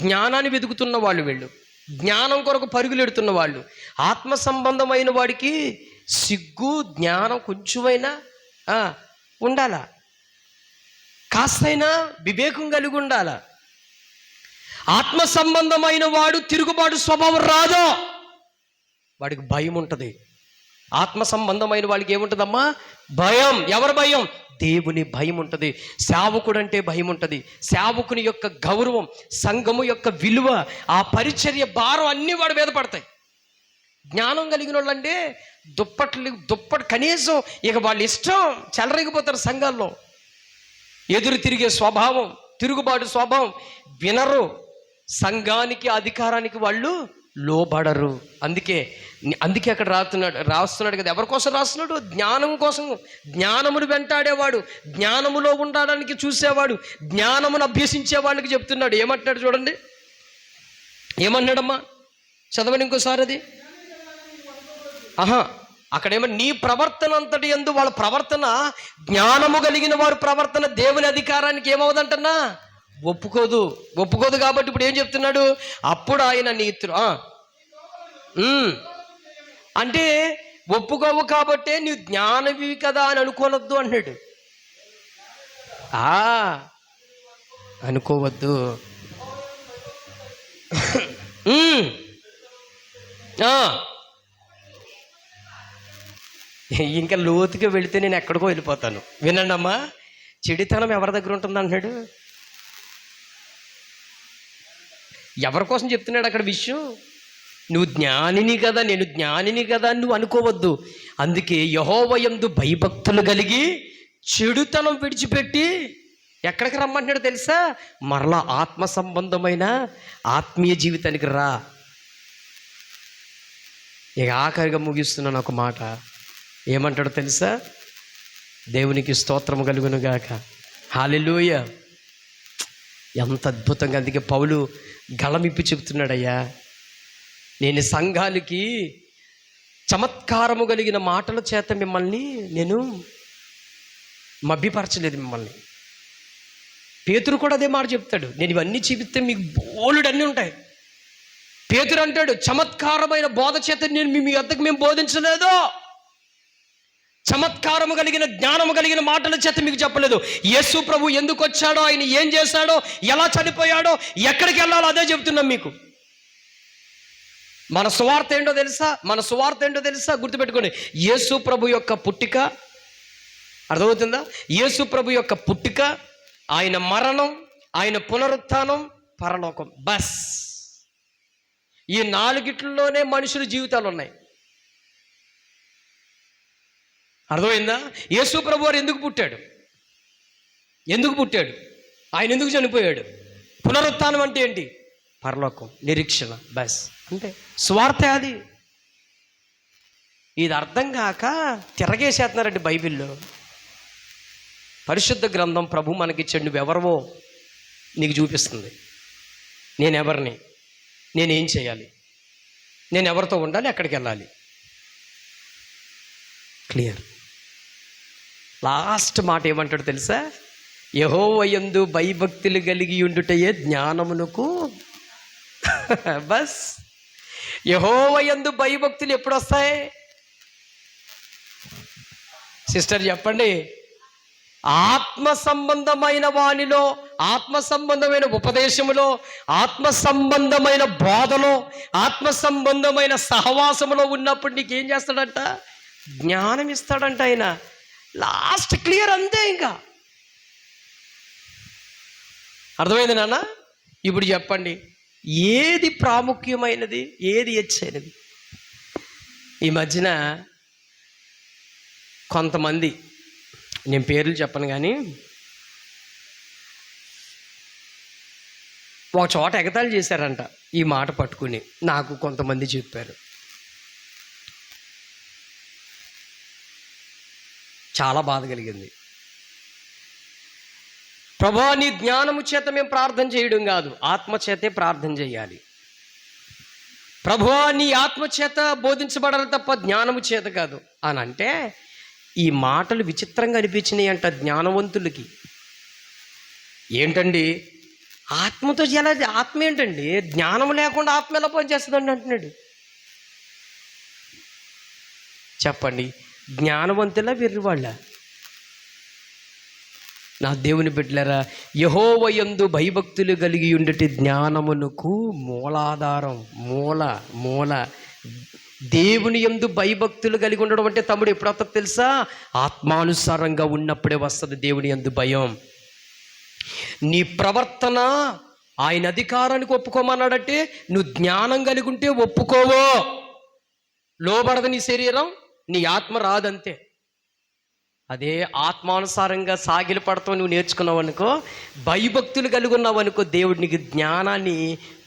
జ్ఞానాన్ని వెతుకుతున్న వాళ్ళు, వీళ్ళు జ్ఞానం కొరకు పరుగులెడుతున్న వాళ్ళు. ఆత్మ సంబంధమైన వాడికి సిగ్గు, జ్ఞానం కొంచెమైనా ఉండాలా, కాస్తైనా వివేకం కలిగి ఉండాలా. ఆత్మ సంబంధమైన వాడు తిరుగుబాటు స్వభావం రాదు, వాడికి భయం ఉంటుంది. ఆత్మ సంబంధమైన వాళ్ళకి ఏముంటుందమ్మా? భయం. ఎవరి భయం? దేవుని భయం ఉంటుంది. సేవకుడు అంటే భయం ఉంటుంది. సేవకుని యొక్క గౌరవం, సంఘము యొక్క విలువ, ఆ పరిచర్య భారం అన్నీ వాడి మీద పడతాయి. జ్ఞానం కలిగిన వాళ్ళు అంటే దుప్పటి కనీసం ఇక వాళ్ళ ఇష్టం చెలరేగిపోతారు. సంఘాల్లో ఎదురు తిరిగే స్వభావం, తిరుగుబాటు స్వభావం, వినరు. సంఘానికి, అధికారానికి వాళ్ళు లోబడరు. అందుకే అక్కడ రాస్తున్నాడు కదా. ఎవరి కోసం రాస్తున్నాడు? జ్ఞానం కోసం. జ్ఞానమును వెంటాడేవాడు, జ్ఞానములో ఉండడానికి చూసేవాడు, జ్ఞానమును అభ్యసించే వాళ్ళకి చెప్తున్నాడు. ఏమంటున్నాడు చూడండి, ఏమన్నాడమ్మా? చదవండి ఇంకోసారి అది. అక్కడేమో నీ ప్రవర్తన అంతటి యందు, వాళ్ళ ప్రవర్తన, జ్ఞానము కలిగిన వారి ప్రవర్తన దేవుని అధికారానికి ఏమవుదంటన్నా? ఒప్పుకోదు. కాబట్టి ఇప్పుడు ఏం చెప్తున్నాడు? అప్పుడు ఆయన అంటే ఒప్పుకోవు కాబట్టే నీవు జ్ఞానవి కదా అని అనుకోవద్దు అన్నాడు. అనుకోవద్దు. ఇంకా లోతుగా వెళితే నేను ఎక్కడికో వెళ్ళిపోతాను. వినండి అమ్మా, చెడితనం ఎవరి దగ్గర ఉంటుంది అంటున్నాడు? ఎవరి కోసం చెప్తున్నాడు అక్కడ విషయం? నువ్వు జ్ఞానిని కదా, నేను జ్ఞానిని కదా అని నువ్వు అనుకోవద్దు. అందుకే యెహోవా యందు భయభక్తులు కలిగి చెడుతనం విడిచిపెట్టి ఎక్కడికి రమ్మంటున్నాడు తెలుసా? మరలా ఆత్మ సంబంధమైన ఆత్మీయ జీవితానికి రా. ఇక ఆఖరిగా ముగిస్తున్నాను ఒక మాట. ఏమంటాడో తెలుసా? దేవునికి స్తోత్రము కలుగును గాక. హల్లెలూయా. ఎంత అద్భుతంగా. అందుకే పౌలు గళమిప్పి చెప్తున్నాడయ్యా, నేను సంఘానికి చమత్కారము కలిగిన మాటల చేత మిమ్మల్ని నేను మభ్యపరచలేదు. మిమ్మల్ని పేతురు కూడా అదే మాట చెప్తాడు. నేను ఇవన్నీ చూపిస్తే మీకు బోలుడన్నీ ఉంటాయి. పేతురు అంటాడు, చమత్కారమైన బోధ చేత నేను మీ వద్దకు మేము బోధించలేదు, చమత్కారము కలిగిన, జ్ఞానము కలిగిన మాటల చేత మీకు చెప్పలేదు. యేసు ప్రభు ఎందుకు వచ్చాడో, ఆయన ఏం చేశాడో, ఎలా చనిపోయాడో, ఎక్కడికి వెళ్ళాలో అదే చెప్తున్నాం మీకు. మన సువార్త ఏంటో తెలుసా? గుర్తుపెట్టుకోండి. యేసు ప్రభు యొక్క పుట్టిక, అర్థమవుతుందా? యేసు ప్రభు యొక్క పుట్టుక, ఆయన మరణం, ఆయన పునరుత్థానం, పరలోకం, బస్. ఈ నాలుగిట్లలోనే మనుషుల జీవితాలు ఉన్నాయి. అర్థమైందా? యేసు ప్రభు వారు ఎందుకు పుట్టాడు? ఆయన ఎందుకు చనిపోయాడు? పునరుత్థానం అంటే ఏంటి? పరలోకం, నిరీక్షణ, బస్. అంతే. స్వార్థ అది. ఇది అర్థం కాక తిరగేసేస్తున్నారండి బైబిల్లో. పరిశుద్ధ గ్రంథం ప్రభు మనకిచ్చాడు. నువ్వెవరవో నీకు చూపిస్తుంది. నేనెవరిని, నేనేం చేయాలి, నేను ఎవరితో ఉండాలి, ఎక్కడికి వెళ్ళాలి, క్లియర్. లాస్ట్ మాట ఏమంటాడు తెలుసా? యెహోవాయందు భయభక్తులు కలిగి ఉండుటయే జ్ఞానమునకు బస్. యెహోవాయందు భయభక్తులు ఎప్పుడు వస్తాయి సిస్టర్ చెప్పండి? ఆత్మ సంబంధమైన వానిలో, ఆత్మ సంబంధమైన ఉపదేశములో, ఆత్మ సంబంధమైన బోధలో, ఆత్మ సంబంధమైన సహవాసములో ఉన్నప్పుడు నీకేం చేస్తాడంట? జ్ఞానం ఇస్తాడంట ఆయన. లాస్ట్ క్లియర్, అంతే. ఇంకా అర్థమైంది నాన్న? ఇప్పుడు చెప్పండి, ఏది ప్రాముఖ్యమైనది, ఏది హెచ్చైనది? ఈ మధ్యన కొంతమంది, నేను పేర్లు చెప్పను కానీ, ఒక చోట ఎగతాళి చేశారంట ఈ మాట పట్టుకుని. నాకు కొంతమంది చెప్పారు. చాలా బాధ కలిగింది. ప్రభువా, నీ జ్ఞానము చేత మేము ప్రార్థన చేయడం కాదు, ఆత్మచేతే ప్రార్థన చేయాలి. ప్రభువా, నీ ఆత్మచేత బోధించబడాలి తప్ప జ్ఞానము చేత కాదు అని అంటే, ఈ మాటలు విచిత్రంగా అనిపించినాయి అంట జ్ఞానవంతులకి. ఏంటండి ఆత్మతో ఎలా? ఆత్మ ఏంటండి? జ్ఞానం లేకుండా ఆత్మ ఎలా పనిచేస్తుందండి అంటున్నాడు. చెప్పండి, జ్ఞానవంతులా వెర్రివాళ్ళ? నా దేవుని బిడ్డలారా, యెహోవాయందు భయభక్తులు కలిగి ఉండేటి జ్ఞానమునకు మూలాధారం, మూల. దేవుని యందు భయభక్తులు కలిగి ఉండడం అంటే తమ్ముడు ఎప్పుడు వస్తుంది తెలుసా? ఆత్మానుసారంగా ఉన్నప్పుడే వస్తుంది దేవుని యందు భయం. నీ ప్రవర్తన ఆయన అధికారానికి ఒప్పుకోమన్నాడంటే నువ్వు జ్ఞానం కలిగి ఉంటే ఒప్పుకోవో. లోబడదు నీ శరీరం, నీ ఆత్మ రాదంతే. అదే ఆత్మానుసారంగా సాగిలి పడతావు నువ్వు నేర్చుకున్నావు అనుకో, భయభక్తులు కలిగి ఉన్నావు అనుకో, దేవుడు నీకు జ్ఞానాన్ని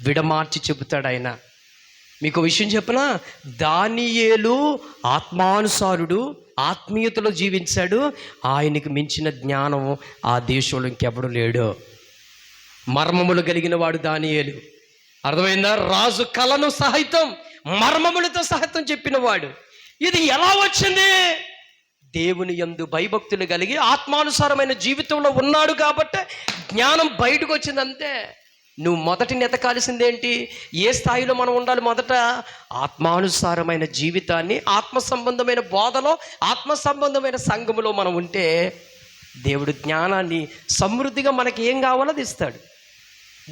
విడమార్చి చెబుతాడు ఆయన. మీకు విషయం చెప్పనా? దానియేలు ఆత్మానుసారుడు, ఆత్మీయతలో జీవించాడు. ఆయనకు మించిన జ్ఞానం ఆ దేశంలో ఇంకెవడు లేడు. మర్మములు కలిగిన వాడు దానియేలు. అర్థమైందా? రాజు కలను సహితం మర్మములతో సహితం చెప్పినవాడు. ఇది ఎలా వచ్చింది? దేవుని యందు భయభక్తులు కలిగి ఆత్మానుసారమైన జీవితంలో ఉన్నాడు కాబట్టి జ్ఞానం బయటకు వచ్చింది, అంతే. నువ్వు మొదటి నెతకాల్సిందేంటి? ఏ స్థాయిలో మనం ఉండాలి? మొదట ఆత్మానుసారమైన జీవితాన్ని, ఆత్మ సంబంధమైన బోధలో, ఆత్మ సంబంధమైన సంఘములో మనం ఉంటే దేవుడు జ్ఞానాన్ని సమృద్ధిగా మనకి ఏం కావాలో అది ఇస్తాడు.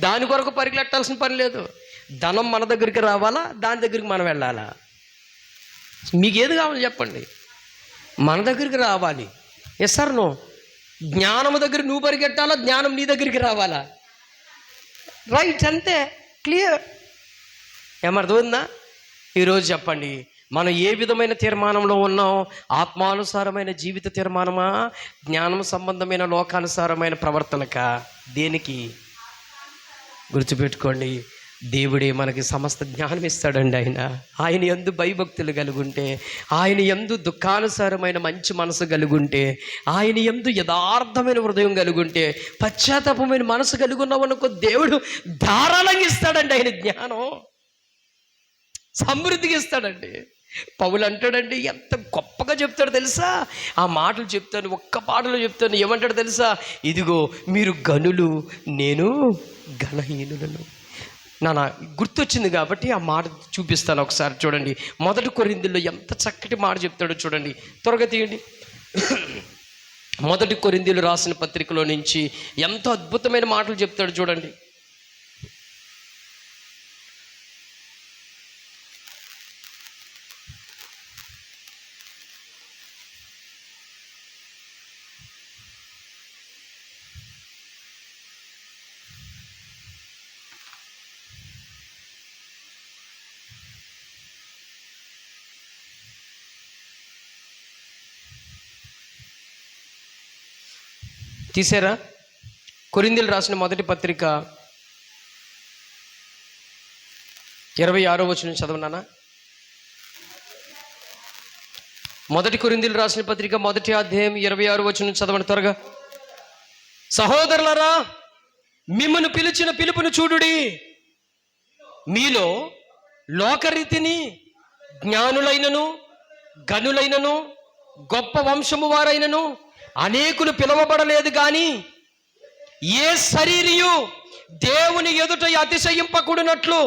దాని కొరకు పరిగెట్టాల్సిన పని లేదు. ధనం మన దగ్గరికి రావాలా, దాని దగ్గరికి మనం వెళ్ళాలా? మీకు ఏది కావాలి చెప్పండి? మన దగ్గరికి రావాలి. Yes or no? జ్ఞానము దగ్గర నువ్వు పరిగెట్టాలా, జ్ఞానం నీ దగ్గరికి రావాలా? రైట్, అంతే, క్లియర్. ఏమర్థమైందా? ఈరోజు చెప్పండి, మనం ఏ విధమైన తీర్మానంలో ఉన్నాం? ఆత్మానుసారమైన జీవిత తీర్మానమా, జ్ఞానం సంబంధమైన లోకానుసారమైన ప్రవర్తనకా? దేనికి? గుర్తుపెట్టుకోండి, దేవుడే మనకి సమస్త జ్ఞానం ఇస్తాడండి. ఆయన యందు భయభక్తులు కలుగుంటే, ఆయన యందు దుఃఖానుసారమైన మంచి మనసు కలుగుంటే, ఆయన యందు యథార్థమైన హృదయం కలుగుంటే, పశ్చాత్తాపమైన మనసు కలుగున్నామనుకో, దేవుడు ధారాళంగా ఇస్తాడండి. ఆయన జ్ఞానం సమృద్ధిగా ఇస్తాడండి. పౌలు అంటాడండి, ఎంత గొప్పగా చెప్తాడు తెలుసా? ఆ మాటలు చెప్తాను, ఒక్క పాటలో చెప్తాను. ఏమంటాడు తెలుసా? ఇదిగో మీరు గనులు, నేను ఘనహీనులను. నా గుర్తొచ్చింది కాబట్టి ఆ మాట చూపిస్తాను. ఒకసారి చూడండి, 1 కొరింథీయుల్లో ఎంత చక్కటి మాట చెప్తాడో చూడండి. త్వరగా తీయండి. 1 కొరింథీయులు రాసిన పత్రికలో నుంచి ఎంతో అద్భుతమైన మాటలు చెప్తాడు చూడండి. తీసారా? కొరింథీయులు రాసిన మొదటి పత్రిక 26వ వచనం చదవనానా? మొదటి కొరింథీయులు రాసిన పత్రిక 1వ అధ్యాయం 26వ వచనం చదవండి త్వరగా. సహోదరులారా, మిమ్మల్ని పిలిచిన పిలుపును చూడుడి. మీలో లోకరీతిని జ్ఞానులైనను గనులైనను గొప్ప వంశము వారైనను అనేకులు పిలువబడలేదు, కానీ ఏ శరీరియు దేవుని ఎదుట అతిశయింపకూడనట్లు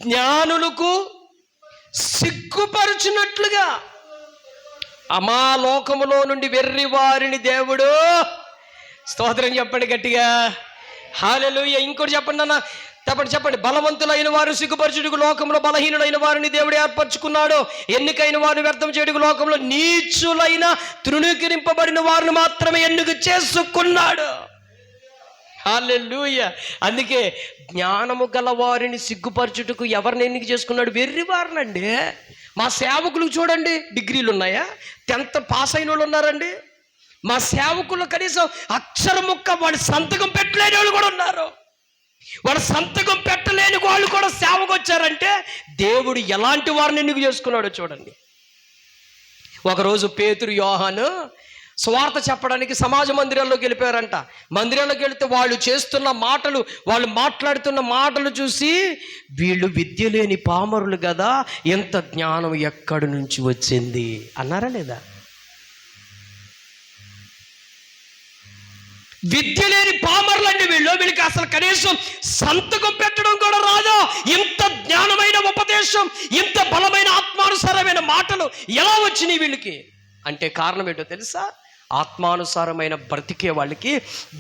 జ్ఞానులకు సిగ్గుపరుచున్నట్లుగా అమాలోకములో నుండి వెర్రి వారిని దేవుడు, స్తోత్రం చెప్పండి గట్టిగా, హల్లెలూయా. ఇంకోటి చెప్పండి అన్న, చెప్పండి. బలవంతులైన వారు సిగ్గుపరచుటకు లోకంలో బలహీనులైన వారిని దేవుడు ఏర్పరచుకున్నాడు. ఎన్నికైన వారిని వ్యర్థం చేయడానికి లోకంలో నీచులైన తృణీకరింపబడిన వారిని మాత్రమే ఎన్నిక చేసుకున్నాడు. హల్లెలూయా. అందుకే జ్ఞానము గల వారిని సిగ్గుపరచుటకు ఎవరిని ఎన్నిక చేసుకున్నాడు? వెర్రి వారినండి. మా సేవకులకు చూడండి, డిగ్రీలు ఉన్నాయా? 10th పాస్ అయిన వాళ్ళు ఉన్నారండి. మా సేవకులు కనీసం అక్షరం ముక్క వాడి సంతకం పెట్టలేని వాళ్ళు కూడా ఉన్నారు. వాడు సంతకం పెట్టలేని వాళ్ళు కూడా సేవకు వచ్చారంటే దేవుడు ఎలాంటి వారిని ఎన్నిక చేసుకున్నాడో చూడండి. ఒకరోజు పేతురు యోహాను స్వార్థ చెప్పడానికి సమాజ మందిరాల్లోకి వెళ్ళిపోయారంట. మందిరాల్లోకి వెళితే వాళ్ళు చేస్తున్న మాటలు, వాళ్ళు మాట్లాడుతున్న మాటలు చూసి, వీళ్ళు విద్య లేని పామరులు కదా, ఎంత జ్ఞానం ఎక్కడి నుంచి వచ్చింది అన్నారా లేదా? విద్య లేని పామరులండి వీళ్ళకి అసలు కనీసం సంతకం పెట్టడం కూడా రాదు. ఇంత జ్ఞానమైన ఉపదేశం, ఇంత బలమైన ఆత్మానుసారమైన మాటలు ఎలా వచ్చినాయి వీళ్ళకి అంటే కారణం ఏంటో తెలుసా? ఆత్మానుసారమైన బ్రతికే వాళ్ళకి,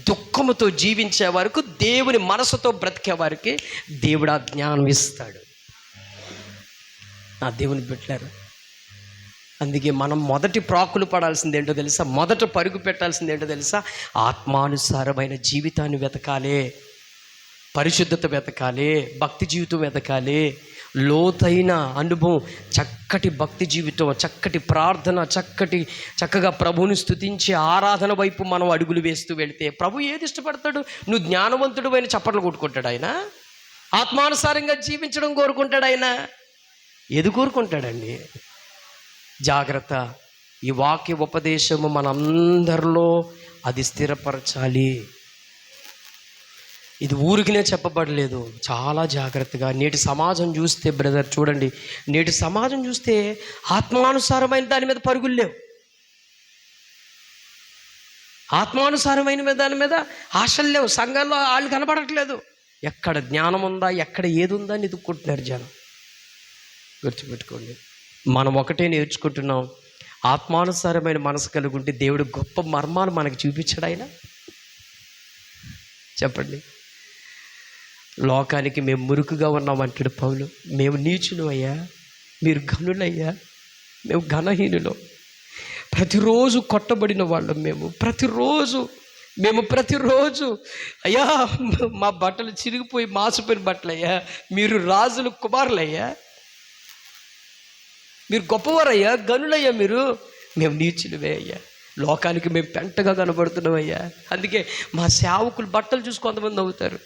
దుఃఖముతో జీవించే వారికి, దేవుని మనసుతో బ్రతికే వారికి దేవుడు ఆ జ్ఞానం ఇస్తాడు. ఆ దేవుని పెట్టారు. అందుకే మనం మొదటి ప్రాకులు పడాల్సింది ఏంటో తెలుసా? మొదట పరుగు పెట్టాల్సింది ఏంటో తెలుసా? ఆత్మానుసారమైన జీవితాన్ని వెతకాలి, పరిశుద్ధత వెతకాలి, భక్తి జీవితం వెతకాలి, లోతైన అనుభవం, చక్కటి భక్తి జీవితం, చక్కటి ప్రార్థన, చక్కగా ప్రభువుని స్తుతించే ఆరాధన వైపు మనం అడుగులు వేస్తూ వెళితే ప్రభు ఏది ఇష్టపడతాడు? నువ్వు జ్ఞానవంతుడు అయిన చప్పట్లు కొట్టుకుంటాడు ఆయన? ఆత్మానుసారంగా జీవించడం కోరుకుంటాడు ఆయన? ఏది కోరుకుంటాడండి? జాగ్రత్త. ఈ వాక్య ఉపదేశము మనందరిలో అది స్థిరపరచాలి. ఇది ఊరికినే చెప్పబడలేదు. చాలా జాగ్రత్తగా నేటి సమాజం చూస్తే బ్రదర్ చూడండి, నేటి సమాజం చూస్తే ఆత్మానుసారమైన దాని మీద పరుగులు లేవు, ఆత్మానుసారమైన దాని మీద ఆశలు లేవు. సంఘాల్లో వాళ్ళు కనపడట్లేదు. ఎక్కడ జ్ఞానం ఉందా, ఎక్కడ ఏది ఉందా అని ఎదుక్కుంటున్నారు జనం. గుర్తుపెట్టుకోండి, మనం ఒకటే నేర్చుకుంటున్నాం, ఆత్మానుసారమైన మనసు కలిగి ఉంటే దేవుడు గొప్ప మర్మాలు మనకు చూపించాడు ఆయన. చెప్పండి. లోకానికి మేము మురుకుగా ఉన్నామంటాడు పౌలు. మేము నీచులు అయ్యా, మీరు ఘనులయ్యా, మేము ఘనహీనులు. ప్రతిరోజు కొట్టబడిన వాళ్ళం మేము, ప్రతిరోజు అయ్యా మా బట్టలు చిరిగిపోయి మాసిపోయిన బట్టలు అయ్యా, మీరు రాజులు కుమారులయ్యా, మీరు గొప్పవారయ్యా, గనులయ్యా, మేము నీచులవే అయ్యా, లోకానికి మేము పెంటగా కనబడుతున్నామయ్యా. అందుకే మా సేవకులు బట్టలు చూసి కొంతమంది నవ్వుతారు,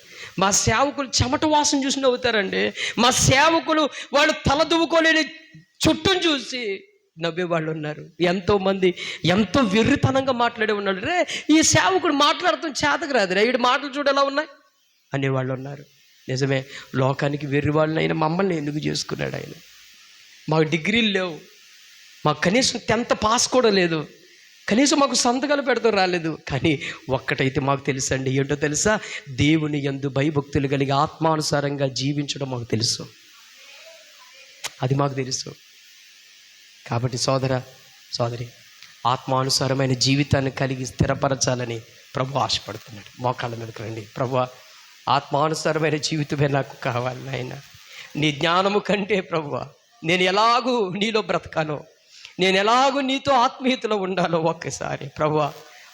మా సేవకులు చెమట వాసన చూసి నవ్వుతారండి, మా సేవకులు వాళ్ళు తల దువ్వుకోలేని చుట్టూను చూసి నవ్వేవాళ్ళు ఉన్నారు. ఎంతోమంది ఎంతో వెర్రితనంగా మాట్లాడే ఉన్నాడు. రే ఈ సేవకుడు మాట్లాడటం చేతకు రాదురా, వీడి మాటలు చూడ ఎలా ఉన్నాయి అనేవాళ్ళు ఉన్నారు. నిజమే, లోకానికి వెర్రి వాళ్ళనైనా మమ్మల్ని ఎందుకు చేసుకున్నాడు ఆయన? మాకు డిగ్రీలు లేవు, మాకు కనీసం 10th పాస్ కూడా లేదు, కనీసం మాకు సంతకాలు పెడుతూ రాలేదు. కానీ ఒక్కటైతే మాకు తెలుసండి, ఏంటో తెలుసా? దేవుని యందు భయభక్తులు కలిగి ఆత్మానుసారంగా జీవించడం మాకు తెలుసు, అది మాకు తెలుసు. కాబట్టి సోదరి, ఆత్మానుసారమైన జీవితాన్ని కలిగి స్థిరపరచాలని ప్రభు ఆశపడుతున్నాడు. మోకాళ్ళ మీదకి రండి. ప్రభు, ఆత్మానుసారమైన జీవితమే నాకు కావాలి నాయన. నీ జ్ఞానము కంటే ప్రభువా నేను ఎలాగూ నీలో బ్రతకాలో, నేను ఎలాగూ నీతో ఆత్మీయతలో ఉండాలో ఒక్కసారి ప్రభువా.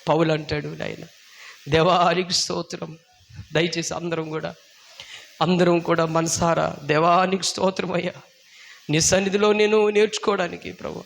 పౌలు అంటాడు, నాయన దేవానికి స్తోత్రం. దయచేసి అందరం కూడా మనసారా దేవానికి స్తోత్రం అయ్యా, నీ సన్నిధిలో నేను నేర్చుకోవడానికి ప్రభు